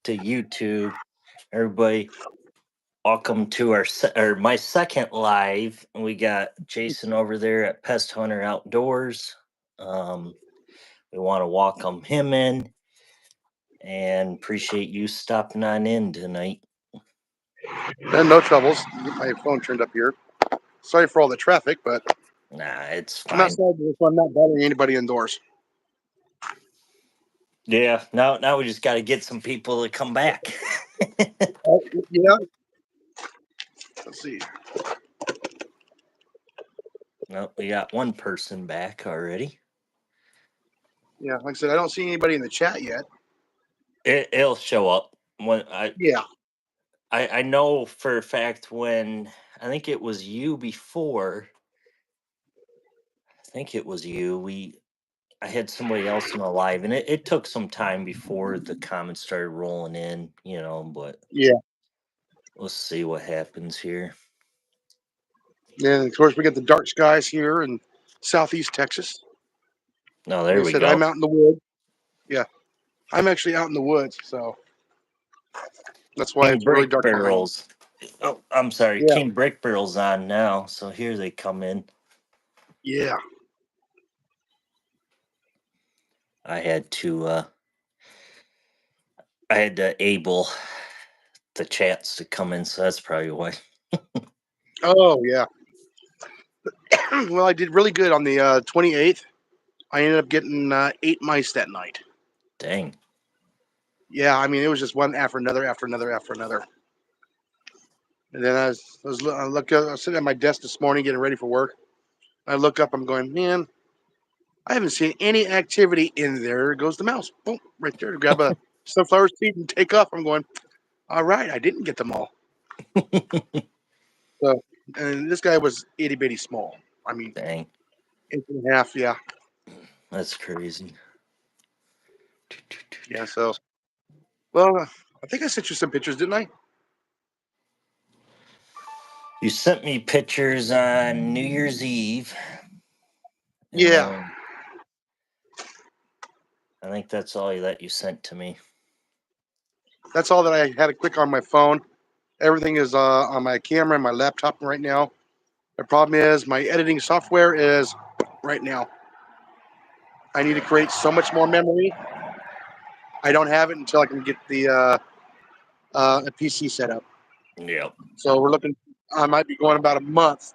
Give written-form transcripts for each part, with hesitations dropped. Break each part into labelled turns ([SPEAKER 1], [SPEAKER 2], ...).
[SPEAKER 1] to YouTube. Everybody, welcome to my second live. We got Jason over there at Pest Hunter Outdoors. Um, we want to welcome him in and appreciate you stopping on in tonight.
[SPEAKER 2] No troubles. Get my phone turned up here. Sorry for all the traffic, but
[SPEAKER 1] Nah, it's
[SPEAKER 2] I'm
[SPEAKER 1] fine.
[SPEAKER 2] outside, so I'm not bothering anybody indoors.
[SPEAKER 1] Yeah, now we just got to get some people to come back.
[SPEAKER 2] Yeah. Let's see.
[SPEAKER 1] No, we got one person back already.
[SPEAKER 2] Yeah, like I said, I don't see anybody in the chat yet.
[SPEAKER 1] It'll show up when
[SPEAKER 2] Yeah.
[SPEAKER 1] I know for a fact when I think it was you before. I think it was you. I had somebody else in the live, and it took some time before the comments started rolling in, but
[SPEAKER 2] Yeah.
[SPEAKER 1] let's see what happens here.
[SPEAKER 2] And of course, we got the dark skies here in southeast Texas.
[SPEAKER 1] No, there
[SPEAKER 2] Like I
[SPEAKER 1] we
[SPEAKER 2] said,
[SPEAKER 1] go.
[SPEAKER 2] I'm out in the woods. Yeah. I'm actually out in the woods, so that's why
[SPEAKER 1] King
[SPEAKER 2] it's really
[SPEAKER 1] Brick
[SPEAKER 2] dark behind me.
[SPEAKER 1] Barrels. Oh, I'm sorry.
[SPEAKER 2] Yeah.
[SPEAKER 1] King Brick Barrels on now, so here they come in.
[SPEAKER 2] Yeah.
[SPEAKER 1] I had to able the chats to come in, so that's probably why.
[SPEAKER 2] Oh, yeah. Well, I did really good on the 28th. I ended up getting 8 mice that night.
[SPEAKER 1] Dang.
[SPEAKER 2] Yeah, I mean, it was just one after another, after another, after another. And then I was sitting at my desk this morning getting ready for work. I look up, I'm going, man, I haven't seen any activity in there. There goes the mouse. Boom, right there to grab a sunflower seed and take off. I'm going, all right, I didn't get them all. So, and this guy was itty bitty small. I mean,
[SPEAKER 1] Dang.
[SPEAKER 2] inch and a half, yeah.
[SPEAKER 1] That's crazy.
[SPEAKER 2] Yeah, so, well, I think I sent you some pictures, didn't I?
[SPEAKER 1] You sent me pictures on New Year's Eve.
[SPEAKER 2] Yeah.
[SPEAKER 1] I think that's all that you sent to me.
[SPEAKER 2] That's all that I had to click on my phone. Everything is on my camera and my laptop right now. The problem is my editing software is right now. I need to create so much more memory. I don't have it until I can get the a PC set up.
[SPEAKER 1] Yep.
[SPEAKER 2] So we're looking. I might be going about a month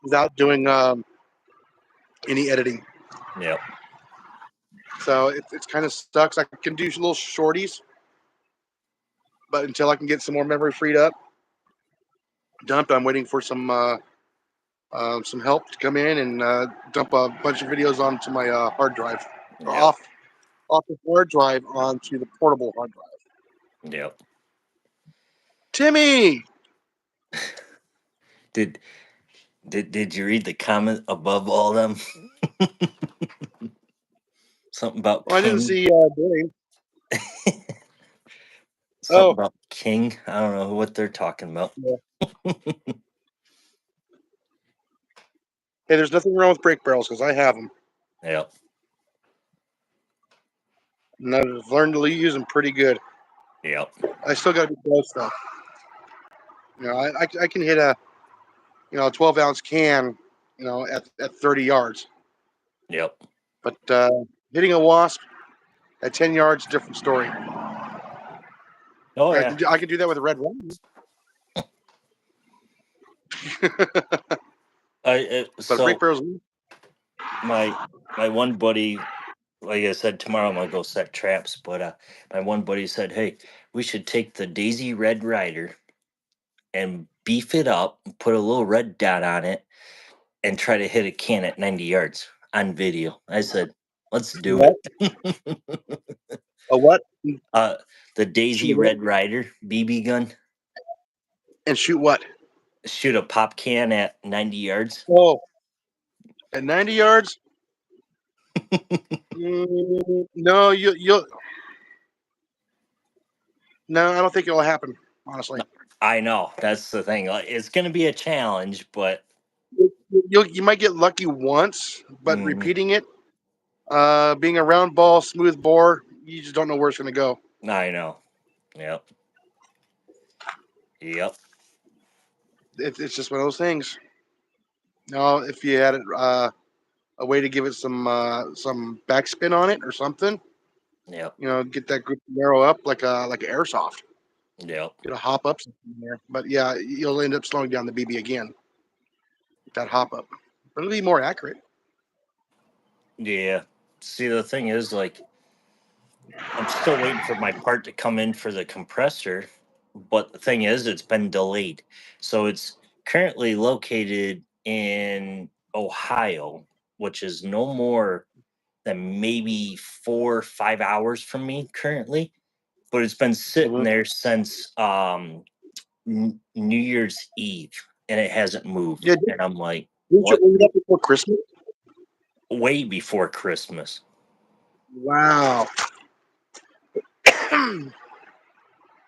[SPEAKER 2] without doing any editing.
[SPEAKER 1] Yep.
[SPEAKER 2] So it's kind of sucks. I can do little shorties, but until I can get some more memory freed up, dumped. I'm waiting for some help to come in and dump a bunch of videos onto my hard drive, or
[SPEAKER 1] Yep.
[SPEAKER 2] off the hard drive onto the portable hard drive.
[SPEAKER 1] Yep.
[SPEAKER 2] Timmy,
[SPEAKER 1] Did you read the comment above all them? Something about
[SPEAKER 2] well, I didn't
[SPEAKER 1] King.
[SPEAKER 2] see Dave.
[SPEAKER 1] Something about King. I don't know what they're talking about.
[SPEAKER 2] Yeah. Hey, there's nothing wrong with brake barrels because I have them.
[SPEAKER 1] Yep.
[SPEAKER 2] And I've learned to use them pretty good.
[SPEAKER 1] Yep.
[SPEAKER 2] I still got to be close though. You know, I can hit a 12-ounce can, at 30 yards.
[SPEAKER 1] Yep.
[SPEAKER 2] But hitting a wasp at 10 yards, different story.
[SPEAKER 1] Oh yeah.
[SPEAKER 2] I can do that with a red one.
[SPEAKER 1] So
[SPEAKER 2] brake barrels.
[SPEAKER 1] my one buddy, like I said, tomorrow I'm gonna go set traps. But my one buddy said, "Hey, we should take the Daisy Red Ryder and beef it up, put a little red dot on it, and try to hit a can at 90 yards on video." I said, "Let's do
[SPEAKER 2] What?
[SPEAKER 1] it."
[SPEAKER 2] A what?
[SPEAKER 1] The Daisy
[SPEAKER 2] Shoot what?
[SPEAKER 1] Red Ryder BB gun.
[SPEAKER 2] And shoot what?
[SPEAKER 1] Shoot a pop can at 90 yards.
[SPEAKER 2] Oh, at 90 yards? No, you'll. No, I don't think it'll happen. Honestly,
[SPEAKER 1] I know that's the thing. Like, it's going to be a challenge, but
[SPEAKER 2] you might get lucky once, but repeating it, being a round ball, smooth bore, you just don't know where it's going to go.
[SPEAKER 1] I know. Yep. Yep.
[SPEAKER 2] It's just one of those things. No, if you had a way to give it some backspin on it or something,
[SPEAKER 1] Yep.
[SPEAKER 2] get that group narrow up like a airsoft.
[SPEAKER 1] Yep.
[SPEAKER 2] Get a hop up something there. But yeah, you'll end up slowing down the BB again with that hop up. But it'll be more accurate.
[SPEAKER 1] Yeah. See, the thing is, like, I'm still waiting for my part to come in for the compressor, but the thing is, it's been delayed. So it's currently located in Ohio, which is no more than maybe 4 or 5 hours from me currently. But it's been sitting
[SPEAKER 2] Mm-hmm.
[SPEAKER 1] there since New Year's Eve, and it hasn't moved.
[SPEAKER 2] Yeah,
[SPEAKER 1] And I'm like,
[SPEAKER 2] didn't you
[SPEAKER 1] what?
[SPEAKER 2] order that before Christmas?
[SPEAKER 1] Way before Christmas.
[SPEAKER 2] Wow.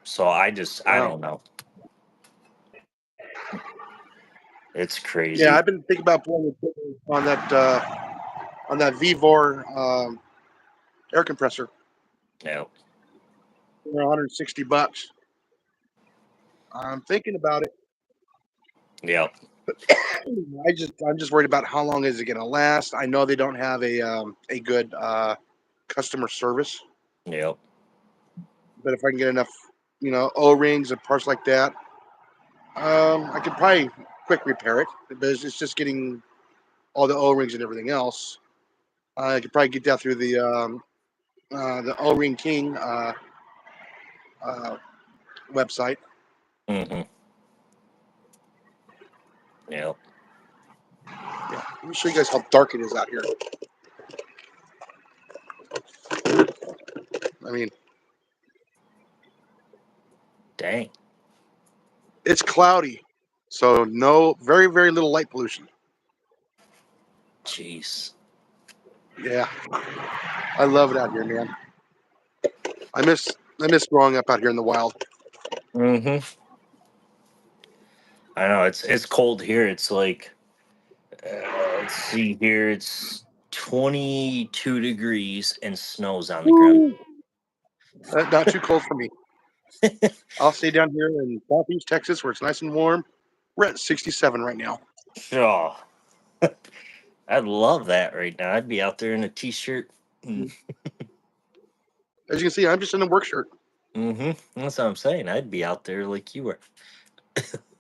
[SPEAKER 1] So I
[SPEAKER 2] Wow.
[SPEAKER 1] don't know. It's
[SPEAKER 2] Yeah,
[SPEAKER 1] crazy.
[SPEAKER 2] I've been thinking about pulling the trigger on that Vivor air compressor
[SPEAKER 1] Yeah.
[SPEAKER 2] for $160. I'm thinking about it.
[SPEAKER 1] Yeah.
[SPEAKER 2] I'm just worried about how long is it going to last. I know they don't have a good customer service,
[SPEAKER 1] Yeah.
[SPEAKER 2] but if I can get enough, O-rings and parts like that, I could probably quick repair it. But it's just getting all the O-rings and everything else. I could probably get that through the O-ring King uh, website.
[SPEAKER 1] Hmm. Yeah.
[SPEAKER 2] Yeah, let me show you guys how dark it is out here. I mean,
[SPEAKER 1] Dang.
[SPEAKER 2] it's cloudy, so no, very very little light pollution.
[SPEAKER 1] Jeez.
[SPEAKER 2] Yeah, I love it out here, man. I miss I miss growing up out here in the wild.
[SPEAKER 1] Hmm. I know it's cold here. It's like let's see here. It's 22 degrees and snow's on the ground.
[SPEAKER 2] Woo! Not too cold for me. I'll stay down here in southeast Texas where it's nice and warm. We're at 67 right now.
[SPEAKER 1] Oh, I'd love that right now. I'd be out there in a t-shirt.
[SPEAKER 2] As you can see, I'm just in a work shirt.
[SPEAKER 1] Mm-hmm. That's what I'm saying. I'd be out there like you were.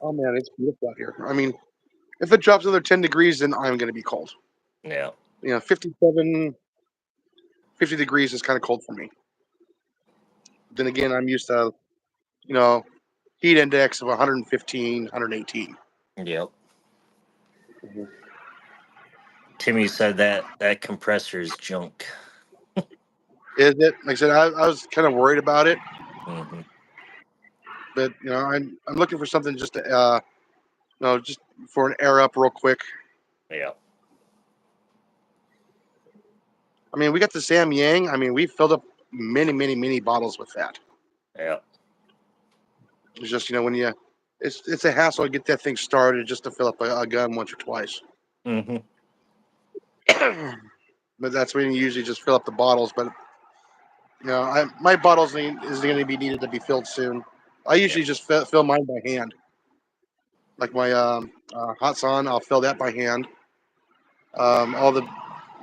[SPEAKER 2] Oh man, it's beautiful out here. I mean, if it drops another 10 degrees, then I'm going to be cold.
[SPEAKER 1] Yeah.
[SPEAKER 2] 57, 50 degrees is kind of cold for me. Then again, I'm used to, you know, heat index of 115, 118.
[SPEAKER 1] Yep.
[SPEAKER 2] Mhm.
[SPEAKER 1] Timmy said that compressor is junk.
[SPEAKER 2] Is it? Like I said, I was kind of worried about it,
[SPEAKER 1] Hmm.
[SPEAKER 2] but I'm looking for something just to, just for an air up real quick.
[SPEAKER 1] Yeah.
[SPEAKER 2] I mean, we got the Sam Yang. I mean, we filled up many, many, many bottles with that.
[SPEAKER 1] Yeah.
[SPEAKER 2] It's just when it's a hassle to get that thing started just to fill up a gun once or twice.
[SPEAKER 1] Hmm.
[SPEAKER 2] But that's when you usually just fill up the bottles. But my bottles is going to be needed to be filled soon. I
[SPEAKER 1] Yeah.
[SPEAKER 2] usually just fill mine by hand. Like my hot sun, I'll fill that by hand. All the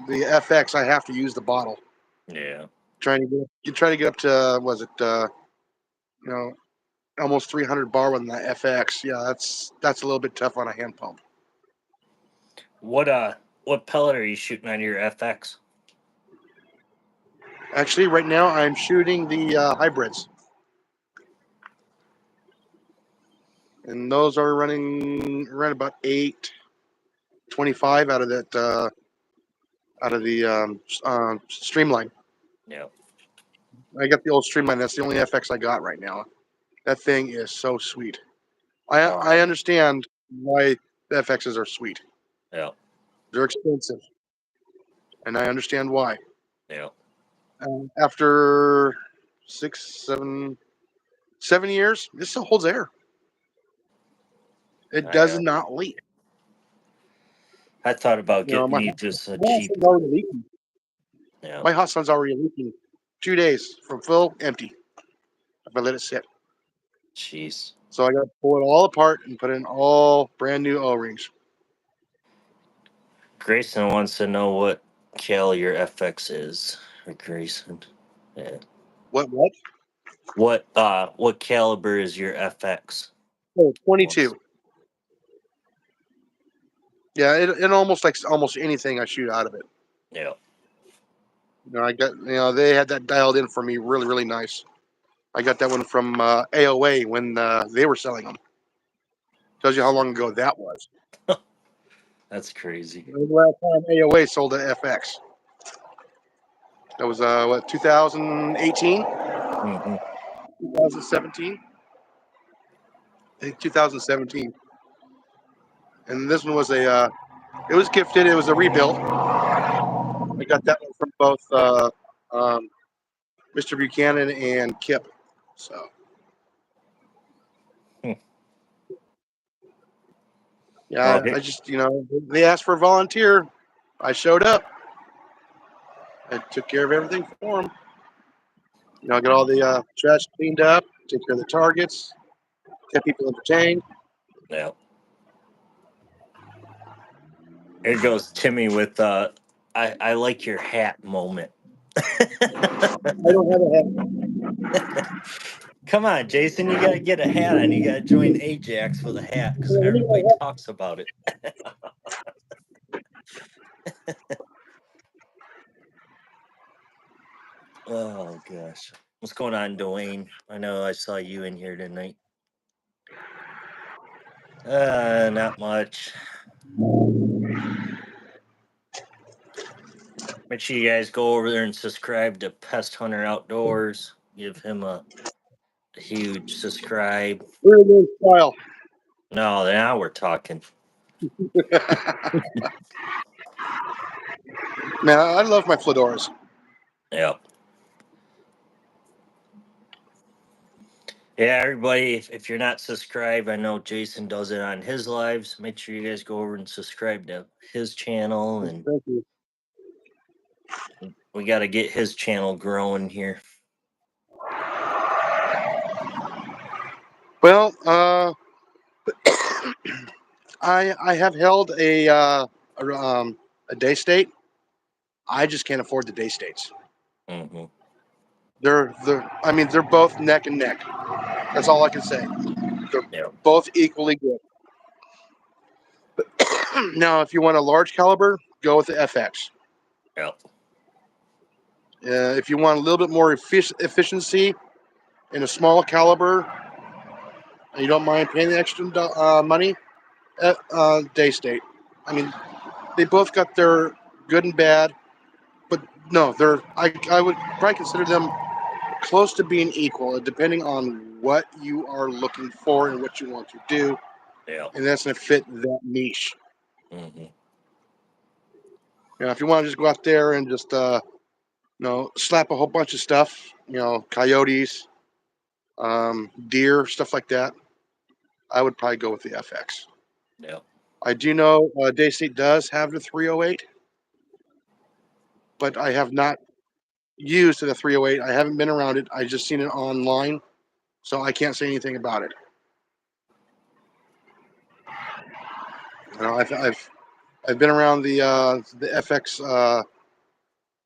[SPEAKER 2] FX, I have to use the bottle.
[SPEAKER 1] Yeah.
[SPEAKER 2] Trying to get up to was it you know almost 300 bar with the FX. Yeah, that's a little bit tough on a hand pump.
[SPEAKER 1] What pellet are you shooting on your FX?
[SPEAKER 2] Actually, right now I'm shooting the hybrids, and those are running around about 825 out of that out of the streamline.
[SPEAKER 1] Yeah.
[SPEAKER 2] I got the old streamline. That's the only FX I got right now. That thing is so sweet. I
[SPEAKER 1] Um.
[SPEAKER 2] understand why the FXs are sweet.
[SPEAKER 1] Yeah.
[SPEAKER 2] They're expensive, and I understand why.
[SPEAKER 1] Yeah.
[SPEAKER 2] After 6, 7 years, it still holds air. It
[SPEAKER 1] I
[SPEAKER 2] does
[SPEAKER 1] know.
[SPEAKER 2] not leak.
[SPEAKER 1] I thought about getting
[SPEAKER 2] My
[SPEAKER 1] me just a
[SPEAKER 2] my hot
[SPEAKER 1] cheap.
[SPEAKER 2] sun's already leaking.
[SPEAKER 1] Yeah.
[SPEAKER 2] My hot sun's already leaking. 2 days from full empty. if I let it sit.
[SPEAKER 1] Jeez.
[SPEAKER 2] So I got to pull it all apart and put in all brand new O-rings.
[SPEAKER 1] Grayson wants to know what cal your FX is. Or Grayson. Yeah.
[SPEAKER 2] What?
[SPEAKER 1] What caliber is your FX?
[SPEAKER 2] Oh,
[SPEAKER 1] Wants-
[SPEAKER 2] 22. Yeah, it almost like almost anything I shoot out of it.
[SPEAKER 1] Yeah.
[SPEAKER 2] I got they had that dialed in for me really really nice. I got that one from AOA when they were selling them. Tells you how long ago that was.
[SPEAKER 1] That's crazy.
[SPEAKER 2] The last time AOA sold an FX. That was what 2018,
[SPEAKER 1] Hmm.
[SPEAKER 2] 2017. I think 2017. And this one was it was gifted. It was a rebuild. I got that one from both um, Mr. Buchanan and Kip. So
[SPEAKER 1] Hmm. Well,
[SPEAKER 2] yeah, I just they asked for a volunteer. I showed up. I took care of everything for them. I got all the trash cleaned up, take care of the targets, kept people entertained.
[SPEAKER 1] yeah. Here goes Timmy with I like your hat moment.
[SPEAKER 2] I don't have a hat.
[SPEAKER 1] Come on, Jason, you gotta get a hat on. You gotta join Ajax with a hat because
[SPEAKER 2] Let me get
[SPEAKER 1] everybody
[SPEAKER 2] a hat.
[SPEAKER 1] talks about it. Oh gosh. What's going on, Dwayne? I know I saw you in here tonight. Not much. Make sure you guys go over there and subscribe to Pest Hunter Outdoors. Give him a huge subscribe.
[SPEAKER 2] Very good style.
[SPEAKER 1] No, now we're talking.
[SPEAKER 2] Man, I love my fedoras.
[SPEAKER 1] Yep. Yeah, everybody, if you're not subscribed, I know Jason does it on his lives. Make sure you guys go over and subscribe to his channel, and
[SPEAKER 2] Thank you.
[SPEAKER 1] we got to get his channel growing here.
[SPEAKER 2] Well, I have held a day state. I just can't afford the day states.
[SPEAKER 1] Hmm.
[SPEAKER 2] They're both neck and neck. That's all I can say. They're
[SPEAKER 1] Yep.
[SPEAKER 2] both equally good. Now, if you want a large caliber, go with the FX.
[SPEAKER 1] Yep.
[SPEAKER 2] If you want a little bit more efficiency in a small caliber, and you don't mind paying the extra money, day state. I mean, they both got their good and bad, but no, I would probably consider them close to being equal, depending on what you are looking for and what you want to do,
[SPEAKER 1] Yep.
[SPEAKER 2] and that's going to fit that niche.
[SPEAKER 1] Hmm.
[SPEAKER 2] If you want to just go out there and just slap a whole bunch of stuff, coyotes, deer, stuff like that, I would probably go with the FX.
[SPEAKER 1] Yep.
[SPEAKER 2] I do know Daystate does have the 308, but I have not used the 308. I haven't been around it. I just seen it online, so I can't say anything about it. I've been around the FX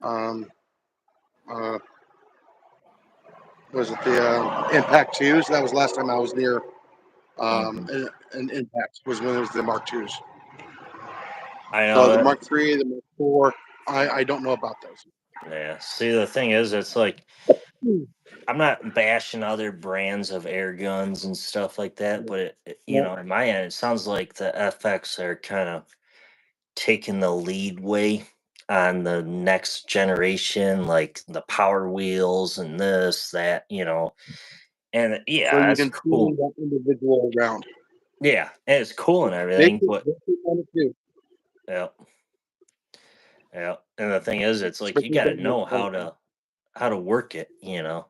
[SPEAKER 2] um, uh, was it the Impact twos? That was the last time I was near
[SPEAKER 1] Hmm.
[SPEAKER 2] an Impact was when it was the Mark twos.
[SPEAKER 1] I know
[SPEAKER 2] So the
[SPEAKER 1] that.
[SPEAKER 2] Mark three, the Mark four, I don't know about those.
[SPEAKER 1] Yeah. See, the thing is, it's like
[SPEAKER 2] Hmm.
[SPEAKER 1] I'm not bashing other brands of air guns and stuff like that, but
[SPEAKER 2] Yeah.
[SPEAKER 1] in my end, it sounds like the FX are kind of taking the lead way on the next generation, like the power wheels and this, that, and
[SPEAKER 2] Where
[SPEAKER 1] yeah,
[SPEAKER 2] you
[SPEAKER 1] it's
[SPEAKER 2] can tune
[SPEAKER 1] cool.
[SPEAKER 2] that individual around.
[SPEAKER 1] Yeah, and it's cool and
[SPEAKER 2] They
[SPEAKER 1] everything,
[SPEAKER 2] could,
[SPEAKER 1] but
[SPEAKER 2] they could kind of do,
[SPEAKER 1] yeah, yeah. And the thing is, it's like you
[SPEAKER 2] especially
[SPEAKER 1] got to
[SPEAKER 2] getting
[SPEAKER 1] know
[SPEAKER 2] the
[SPEAKER 1] how to work it.
[SPEAKER 2] yeah.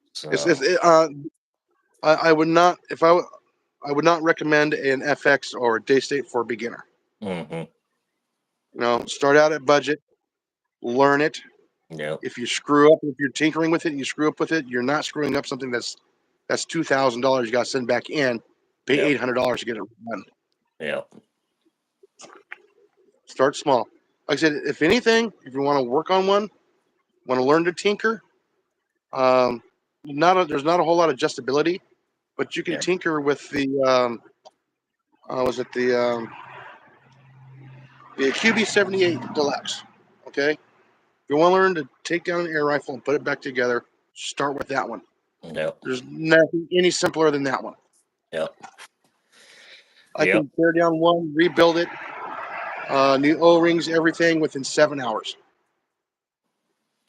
[SPEAKER 2] It's
[SPEAKER 1] So,
[SPEAKER 2] I would not if I would not recommend an FX or a Daystate for a beginner.
[SPEAKER 1] hmm.
[SPEAKER 2] Start out at budget, learn it,
[SPEAKER 1] Yep.
[SPEAKER 2] If you screw up, if you're tinkering with it and you screw up with it, you're not screwing up something that's $2,000. You got to send back in, pay
[SPEAKER 1] Yep.
[SPEAKER 2] $800 to get it done.
[SPEAKER 1] Yep.
[SPEAKER 2] Start small. Like I said, if anything, if you want to work on one, want to learn to tinker, there's not a whole lot of adjustability, but you can
[SPEAKER 1] Yeah.
[SPEAKER 2] tinker with the was it the QB78 Deluxe. Okay, if you want to learn to take down an air rifle and put it back together, start with that one.
[SPEAKER 1] Yep.
[SPEAKER 2] There's nothing any simpler than that one.
[SPEAKER 1] Yep.
[SPEAKER 2] I
[SPEAKER 1] Yep.
[SPEAKER 2] can tear down one, rebuild it, new O-rings, everything within 7 hours,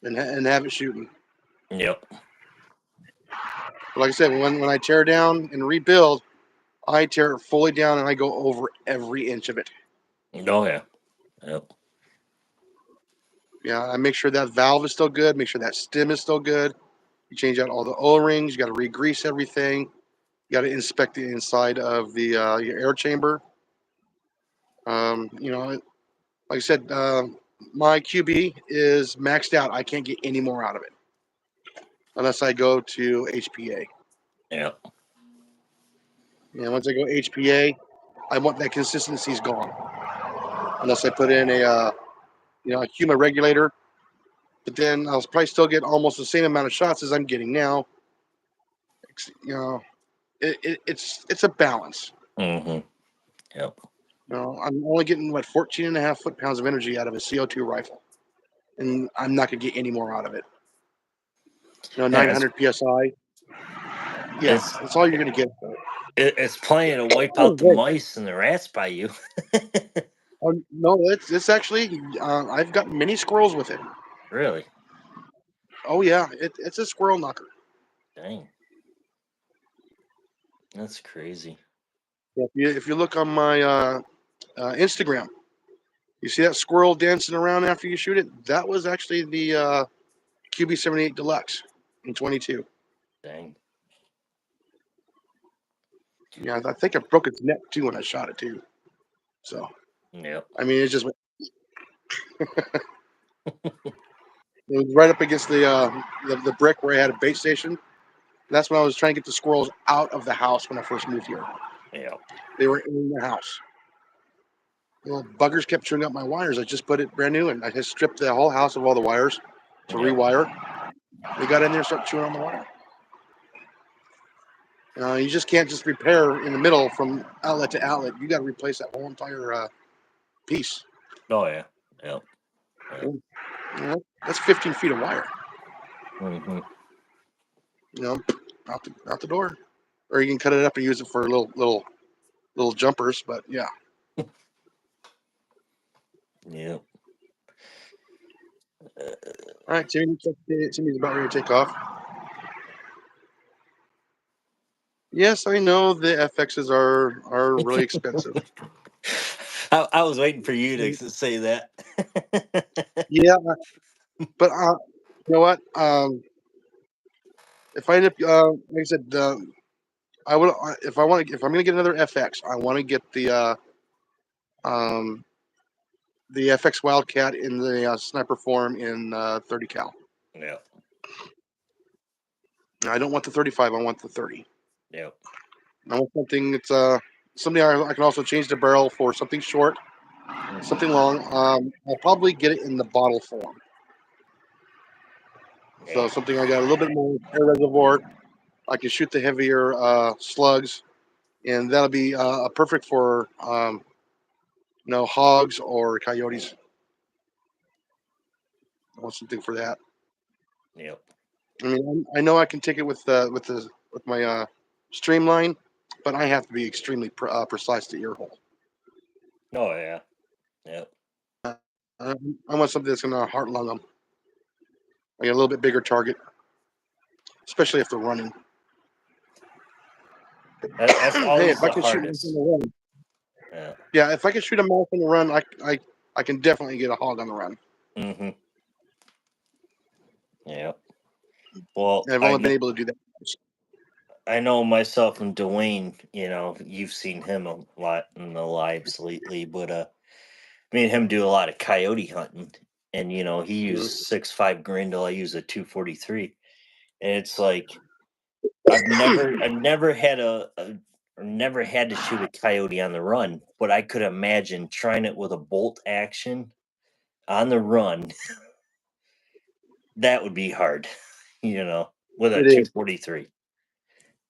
[SPEAKER 2] and have it shooting.
[SPEAKER 1] Yep.
[SPEAKER 2] But like I said, when I tear down and rebuild, I tear it fully down and I go over every inch of it.
[SPEAKER 1] Oh yeah. Yep.
[SPEAKER 2] Yeah, I make sure that valve is still good, make sure that stem is still good. You change out all the O-rings, you got to re-grease everything. You got to inspect the inside of the your air chamber. Like I said, my QB is maxed out. I can't get any more out of it unless I go to HPA.
[SPEAKER 1] Yep.
[SPEAKER 2] And once I go HPA, I want that consistency's gone. Unless I put in a Huma regulator, but then I'll probably still get almost the same amount of shots as I'm getting now. You know, it's a balance.
[SPEAKER 1] Mm-hmm. Yep.
[SPEAKER 2] I'm only getting 14 and a half foot-pounds of energy out of a CO2 rifle, and I'm not gonna get any more out of it.
[SPEAKER 1] Yeah, it's
[SPEAKER 2] 900 psi. Yeah,
[SPEAKER 1] it's
[SPEAKER 2] that's all you're gonna get.
[SPEAKER 1] it's plenty to wipe
[SPEAKER 2] Oh,
[SPEAKER 1] out the
[SPEAKER 2] great.
[SPEAKER 1] mice and the rats by you.
[SPEAKER 2] Oh, no, it's actually I've got many squirrels with it.
[SPEAKER 1] Really?
[SPEAKER 2] Oh yeah, it's a squirrel knocker.
[SPEAKER 1] Dang. That's crazy.
[SPEAKER 2] If you look on my Instagram, you see that squirrel dancing around after you shoot it? That was actually the QB78 Deluxe in 22.
[SPEAKER 1] Dang.
[SPEAKER 2] Yeah, I think I broke its neck too when I shot it too. So
[SPEAKER 1] Yep.
[SPEAKER 2] I mean, it just went. It was right up against the brick where I had a bait station. And that's when I was trying to get the squirrels out of the house when I first moved here.
[SPEAKER 1] Yep.
[SPEAKER 2] They were in the house. The little buggers kept chewing up my wires. I just put it brand new, and I just stripped the whole house of all the wires to
[SPEAKER 1] Yep.
[SPEAKER 2] rewire. They got in there and started chewing on the wire. You just can't just repair in the middle from outlet to outlet. You got to replace that whole entire piece.
[SPEAKER 1] Oh yeah. Yep. Yep.
[SPEAKER 2] That's 15 feet of wire.
[SPEAKER 1] Mm-hmm.
[SPEAKER 2] You know, out the door, or you can cut it up and use it for little jumpers. But yeah.
[SPEAKER 1] Yep.
[SPEAKER 2] All right, Timmy. Timmy's about ready to take off. Yes, I know the FXs are really expensive.
[SPEAKER 1] I was waiting for you to say that.
[SPEAKER 2] Yeah, but you know what? If I end up, like I said, I would if I'm gonna get another FX, I want to get um, the FX Wildcat in the sniper form in 30 cal.
[SPEAKER 1] Yep.
[SPEAKER 2] I don't want the 35. I want the 30.
[SPEAKER 1] Yep.
[SPEAKER 2] I want something that's something I can also change the barrel for something short, something long. I'll probably get it in the bottle form. So
[SPEAKER 1] Yeah.
[SPEAKER 2] something I got a little bit more air reservoir. I can shoot the heavier slugs, and that'll be perfect for hogs or coyotes. I want something for that.
[SPEAKER 1] Yep.
[SPEAKER 2] I mean, I know I can take it with my streamline, but I have to be extremely precise to ear hole.
[SPEAKER 1] Oh yeah. Yep.
[SPEAKER 2] I want something that's gonna heart lung them. I get a little bit bigger target, especially if they're running.
[SPEAKER 1] That's
[SPEAKER 2] Hey,
[SPEAKER 1] always
[SPEAKER 2] if I
[SPEAKER 1] the
[SPEAKER 2] can shoot them on
[SPEAKER 1] hardest.
[SPEAKER 2] the run,
[SPEAKER 1] Yeah.
[SPEAKER 2] yeah, if I can shoot a mouse on the run, I can definitely get a hog on the run.
[SPEAKER 1] Mm-hmm. Yep. Well,
[SPEAKER 2] And I've only been able to do that.
[SPEAKER 1] I know myself and Dwayne, you've seen him a lot in the lives lately, but me and him do a lot of coyote hunting, and he used
[SPEAKER 2] Mhm.
[SPEAKER 1] 6.5 Grindle. I use a 243, and it's like I've never had or never had to shoot a coyote on the run, but I could imagine trying it with a bolt action on the run. That would be hard, with a
[SPEAKER 2] It is.
[SPEAKER 1] 243.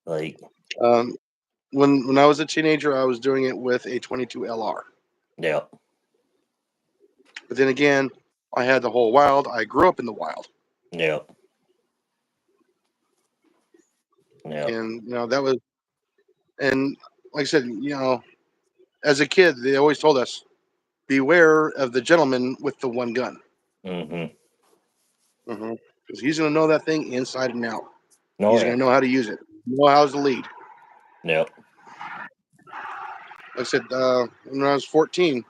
[SPEAKER 1] Like,
[SPEAKER 2] Um, when I was a teenager, I was doing it with a 22 LR.
[SPEAKER 1] yeah,
[SPEAKER 2] But then again, I had the whole wild. I grew up in the wild,
[SPEAKER 1] yeah, yeah,
[SPEAKER 2] and that was. And like I said, as a kid, they always told us beware of the gentleman with the one gun,
[SPEAKER 1] mm-hmm.
[SPEAKER 2] because he's going to know that thing inside and out.
[SPEAKER 1] Oh
[SPEAKER 2] He's going
[SPEAKER 1] yeah,
[SPEAKER 2] to know how to use it. Know how to lead.
[SPEAKER 1] yeah,
[SPEAKER 2] Like I said, when I was 14,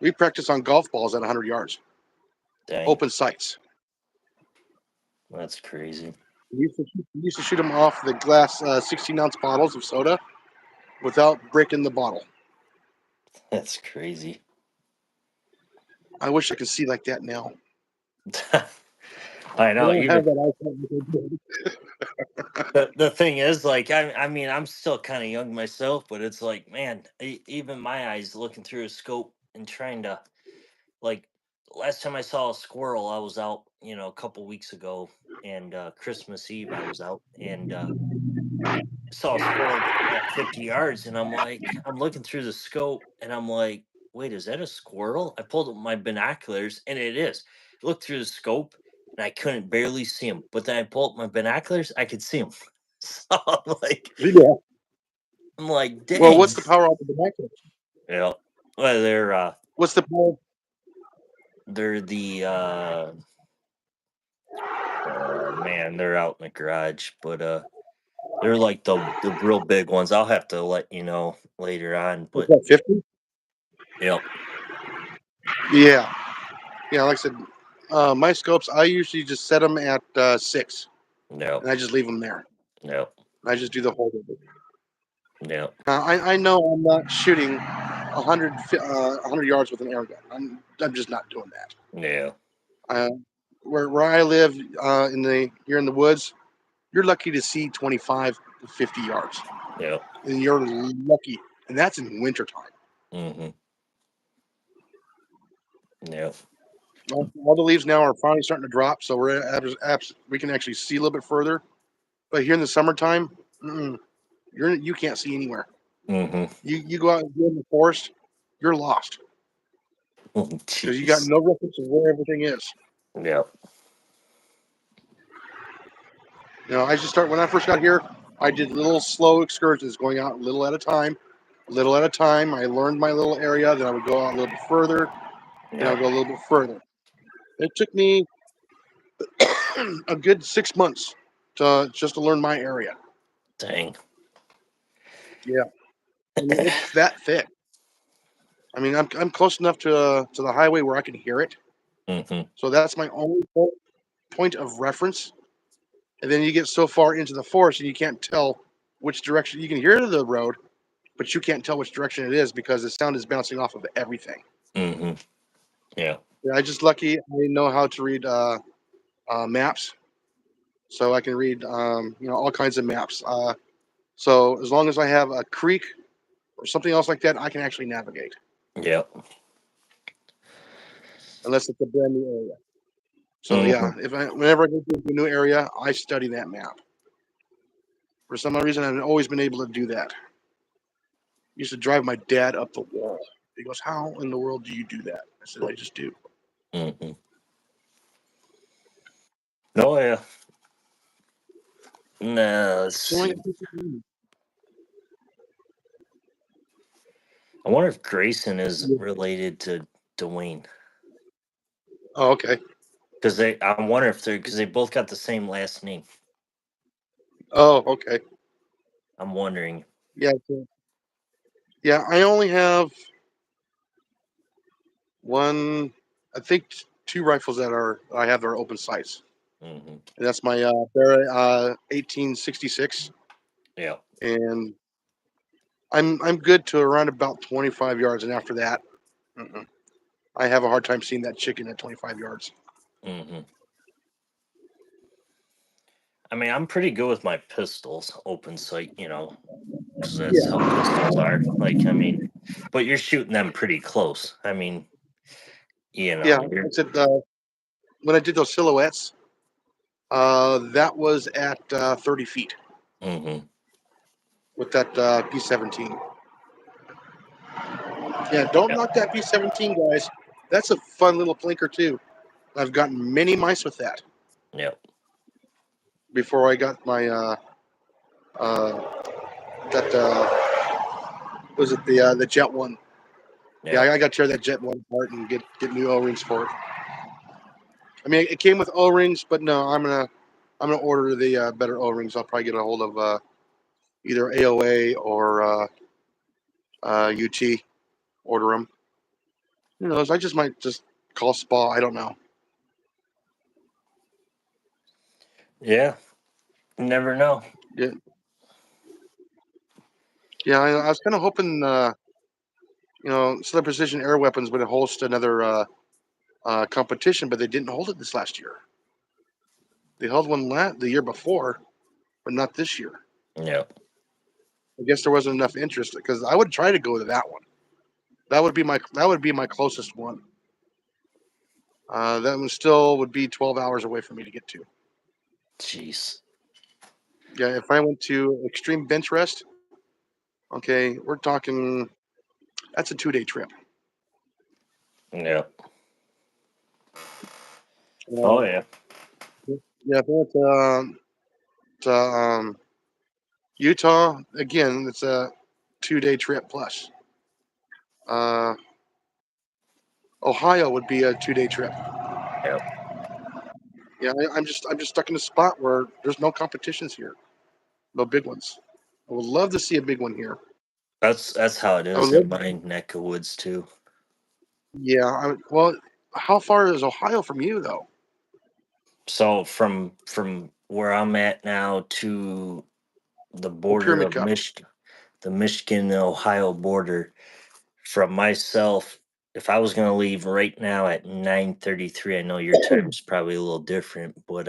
[SPEAKER 2] we practiced on golf balls at 100 yards,
[SPEAKER 1] dang,
[SPEAKER 2] open sights.
[SPEAKER 1] that's crazy.
[SPEAKER 2] We used to shoot them off the glass 16-ounce bottles of soda without breaking the bottle.
[SPEAKER 1] That's crazy.
[SPEAKER 2] I wish I could see like that now.
[SPEAKER 1] I
[SPEAKER 2] I
[SPEAKER 1] know.
[SPEAKER 2] don't have
[SPEAKER 1] Even
[SPEAKER 2] that eyesight like I did.
[SPEAKER 1] the thing is, like, I mean, I'm still kind of young myself, but it's like, man, even my eyes looking through a scope and trying to, like, last time I saw a squirrel, I was out, a couple weeks ago, and Christmas Eve I was out, and saw a squirrel at 50 yards, and I'm looking through the scope, and I'm like, wait, is that a squirrel? I pulled up my binoculars, and it is. Looked through the scope, and I couldn't barely see him. But then I pulled up my binoculars, I could see him. So
[SPEAKER 2] Yeah.
[SPEAKER 1] I'm like,
[SPEAKER 2] Well,
[SPEAKER 1] dang.
[SPEAKER 2] what's the power of the binoculars?
[SPEAKER 1] Yeah. Well,
[SPEAKER 2] What's the power?
[SPEAKER 1] they're the man, they're out in the garage, but they're like the real big ones. I'll have to let you know later on,
[SPEAKER 2] What's
[SPEAKER 1] but
[SPEAKER 2] that? 50?
[SPEAKER 1] yep,
[SPEAKER 2] Yeah. Yeah. Like I said, my scopes, I usually just set them at 6,
[SPEAKER 1] yep,
[SPEAKER 2] and I just leave them there.
[SPEAKER 1] yep,
[SPEAKER 2] I just do the whole of it.
[SPEAKER 1] yep,
[SPEAKER 2] I know I'm not shooting 100 yards with an air gun. I'm just not doing that.
[SPEAKER 1] yeah.
[SPEAKER 2] Uh, where I live here in the woods, you're lucky to see 25 to 50 yards,
[SPEAKER 1] Yep.
[SPEAKER 2] and you're lucky, and that's in wintertime.
[SPEAKER 1] Mhm. Yep.
[SPEAKER 2] All the leaves now are finally starting to drop, so we can actually see a little bit further. But here in the summertime, you can't see anywhere.
[SPEAKER 1] Mhm.
[SPEAKER 2] You go out and go in the forest, you're lost
[SPEAKER 1] Oh,
[SPEAKER 2] because you got
[SPEAKER 1] jeez.
[SPEAKER 2] no reference of where everything is.
[SPEAKER 1] Yep.
[SPEAKER 2] I just start when I first got here. I did little slow excursions, going out little at a time, little at a time. I learned my little area, then I would go out a little bit further, then I would
[SPEAKER 1] Yep.
[SPEAKER 2] go a little bit further. It took me a good 6 months to learn my area.
[SPEAKER 1] Dang.
[SPEAKER 2] Yeah, I mean it's that thick. I mean I'm close enough to the highway where I can hear it,
[SPEAKER 1] Mhm.
[SPEAKER 2] so that's my only point of reference. And then you get so far into the forest and you can't tell which direction. You can hear the road, but you can't tell which direction it is because the sound is bouncing off of everything.
[SPEAKER 1] Mhm. Yeah.
[SPEAKER 2] Yeah, I just lucky I know how to read maps, so I can read all kinds of maps. So as long as I have a creek or something else like that, I can actually navigate.
[SPEAKER 1] Yep.
[SPEAKER 2] Unless it's a brand new area. So yeah,
[SPEAKER 1] Mhm.
[SPEAKER 2] whenever I go to a new area, I study that map. For some reason, I've always been able to do that. Used to drive my dad up the wall. He goes, "How in the world do you do that?" I said, "I just do."
[SPEAKER 1] Mhm. Oh yeah. Now let's
[SPEAKER 2] So I,
[SPEAKER 1] see. I wonder if Grayson is related to Dwayne,
[SPEAKER 2] oh, okay.
[SPEAKER 1] because I wonder if they both got the same last name.
[SPEAKER 2] Oh, okay.
[SPEAKER 1] I'm wondering.
[SPEAKER 2] Yeah, yeah. I only have one. I think two rifles I have that are open sights,
[SPEAKER 1] Mhm.
[SPEAKER 2] and that's my Barrett 1866,
[SPEAKER 1] Yeah.
[SPEAKER 2] and I'm good to around about 25 yards, and after that, mm-mm. I have a hard time seeing that chicken at 25 yards.
[SPEAKER 1] Hmm. I mean, I'm pretty good with my pistols, open sight, because that's
[SPEAKER 2] Yeah,
[SPEAKER 1] how pistols are. Like, I mean, but you're shooting them pretty close. I mean,
[SPEAKER 2] yeah. I
[SPEAKER 1] you're.
[SPEAKER 2] said when I did those silhouettes, that was at 30 feet
[SPEAKER 1] Hmm.
[SPEAKER 2] with that P17. Yeah, don't
[SPEAKER 1] Yep.
[SPEAKER 2] knock that P17, guys. That's a fun little plinker too. I've gotten many mice with that
[SPEAKER 1] Yep.
[SPEAKER 2] before I got my uh, that was it the Jet one. Yeah,
[SPEAKER 1] Yep.
[SPEAKER 2] I got to tear that Jet one apart and get new O rings for it. I mean, it came with O rings, but no, I'm gonna order the better O rings. I'll probably get a hold of either AOA or UT. Order them. Who knows? I just might just call Spa. I don't know.
[SPEAKER 1] Yeah. Never know.
[SPEAKER 2] Yeah, yeah. I was kind of hoping, Southern Precision Air Weapons would host another competition, but they didn't hold it this last year. They held one the year before, but not this year.
[SPEAKER 1] Yep.
[SPEAKER 2] I guess there wasn't enough interest because I would try to go to that one. That would be my closest one. That one still would be 12 hours away for me to get to.
[SPEAKER 1] Jeez.
[SPEAKER 2] Yeah, if I went to Extreme Bench Rest, okay, we're talking that's a 2 day trip.
[SPEAKER 1] Yep. Oh
[SPEAKER 2] Uh,
[SPEAKER 1] yeah.
[SPEAKER 2] yeah, if I went to Utah again, it's a 2 day trip plus. Uh, Ohio would be a 2 day trip.
[SPEAKER 1] Yep.
[SPEAKER 2] Yeah, I'm just stuck in a spot where there's no competitions here, no big ones. I would love to see a big one here.
[SPEAKER 1] That's how it
[SPEAKER 2] I would
[SPEAKER 1] is in
[SPEAKER 2] love,
[SPEAKER 1] my neck of woods too.
[SPEAKER 2] yeah. Well, how far is Ohio from you though?
[SPEAKER 1] So from where I'm at now to the
[SPEAKER 2] The
[SPEAKER 1] border
[SPEAKER 2] Pyramid
[SPEAKER 1] of
[SPEAKER 2] Cup.
[SPEAKER 1] The Michigan Ohio border, from myself, if I was gonna leave right now at 9:33, I know your time's probably a little different, but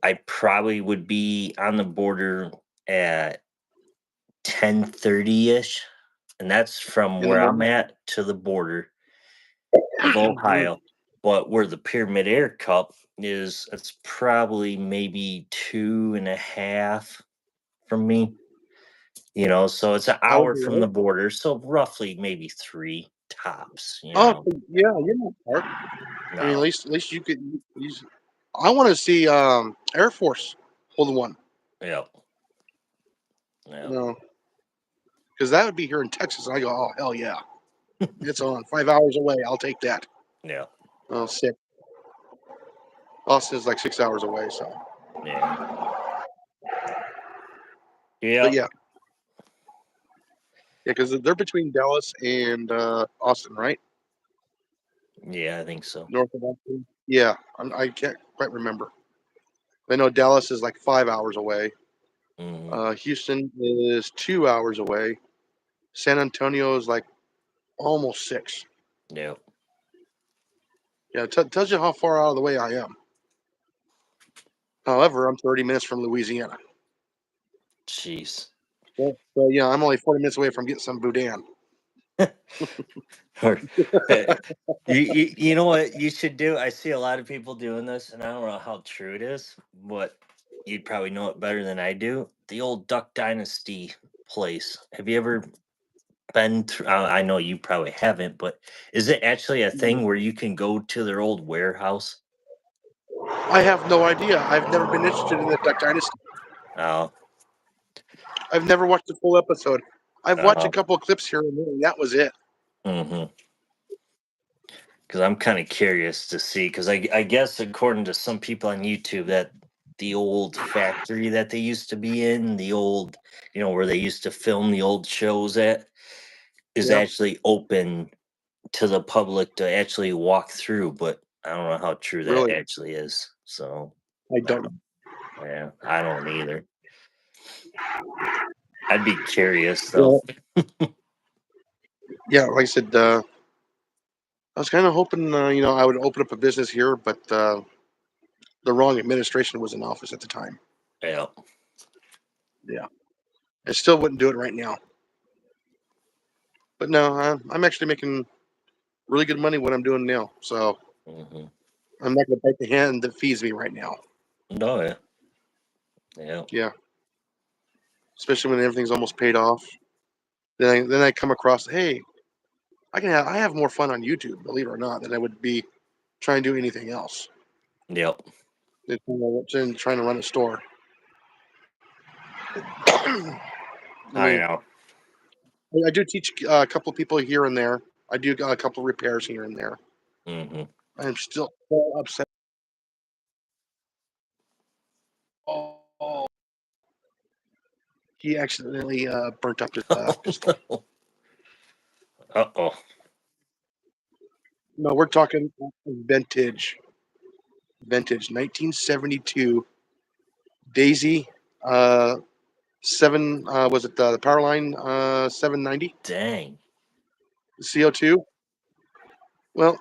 [SPEAKER 1] I probably would be on the border at 10:30 ish, and that's from
[SPEAKER 2] In the
[SPEAKER 1] where I'm
[SPEAKER 2] morning.
[SPEAKER 1] at to the border of
[SPEAKER 2] Mm.
[SPEAKER 1] Ohio. But where the Pyramid Air Cup is, it's probably maybe 2.5 from me. So it's an
[SPEAKER 2] Oh,
[SPEAKER 1] hour from
[SPEAKER 2] really?
[SPEAKER 1] the border, so roughly maybe three tops.
[SPEAKER 2] Oh, so yeah, you're not far. I mean, at
[SPEAKER 1] No,
[SPEAKER 2] least at least you could. I want to see Air Force hold one.
[SPEAKER 1] yeah,
[SPEAKER 2] You
[SPEAKER 1] yeah,
[SPEAKER 2] know, because that would be here in Texas. And I go, oh hell yeah, it's on 5 hours away. I'll take that.
[SPEAKER 1] yeah,
[SPEAKER 2] Oh, sick. Austin's like 6 hours away. So,
[SPEAKER 1] yeah,
[SPEAKER 2] but
[SPEAKER 1] yeah,
[SPEAKER 2] yeah, yeah, because they're between Dallas and Austin, right?
[SPEAKER 1] yeah. I think so.
[SPEAKER 2] North of Austin. Yeah, I can't quite remember. I know Dallas is like 5 hours away.
[SPEAKER 1] Hmm.
[SPEAKER 2] Houston is 2 hours away. San Antonio is like almost six.
[SPEAKER 1] Yeah.
[SPEAKER 2] Yeah, tells you how far out of the way I am. However, I'm 30 minutes from Louisiana.
[SPEAKER 1] Jeez.
[SPEAKER 2] So yeah, I'm only 40 minutes away from getting some boudin.
[SPEAKER 1] Or, eh, you know what you should do? I see a lot of people doing this, and I don't know how true it is, but you'd probably know it better than I do. The old Duck Dynasty place. Have you ever been through? I know you probably haven't, but is it actually a thing where you can go to their old warehouse?
[SPEAKER 2] I have no idea. I've never been interested in the Duck Dynasty.
[SPEAKER 1] Oh,
[SPEAKER 2] I've never watched a full episode. I've watched a
[SPEAKER 1] oh,
[SPEAKER 2] couple of clips here and there, and that was it.
[SPEAKER 1] mm-hmm. Because I'm kind of curious to see. Because I guess according to some people on YouTube, that the old factory that they used to be in, the old, where they used to film the old shows at, is
[SPEAKER 2] Yep,
[SPEAKER 1] actually open to the public to actually walk through. But I don't know how true that
[SPEAKER 2] really.
[SPEAKER 1] actually is. So
[SPEAKER 2] I
[SPEAKER 1] I
[SPEAKER 2] don't know.
[SPEAKER 1] don't. Yeah, I don't either. I'd be curious though.
[SPEAKER 2] Yeah, yeah. Like I said, I was kind of hoping, I would open up a business here, but the wrong administration was in office at the time.
[SPEAKER 1] Yeah.
[SPEAKER 2] Yeah, I still wouldn't do it right now. But no, I'm actually making really good money what I'm doing now. So
[SPEAKER 1] Hmm.
[SPEAKER 2] I'm not going to bite the hand that feeds me right now.
[SPEAKER 1] No, yeah. Yeah.
[SPEAKER 2] Yeah, especially when everything's almost paid off. Then I come across, hey, I have more fun on YouTube, believe it or not, than I would be trying to do anything else.
[SPEAKER 1] Yep.
[SPEAKER 2] Than trying to run a store. I
[SPEAKER 1] I
[SPEAKER 2] mean,
[SPEAKER 1] know.
[SPEAKER 2] I do teach a couple of people here and there. I do a couple of repairs here and there.
[SPEAKER 1] Hmm.
[SPEAKER 2] I'm still so upset. Oh, he accidentally burnt up his pistol.
[SPEAKER 1] Uh-oh.
[SPEAKER 2] No, we're talking vintage 1972 Daisy uh, 7, was it the Powerline 790
[SPEAKER 1] Dang.
[SPEAKER 2] CO2? Well,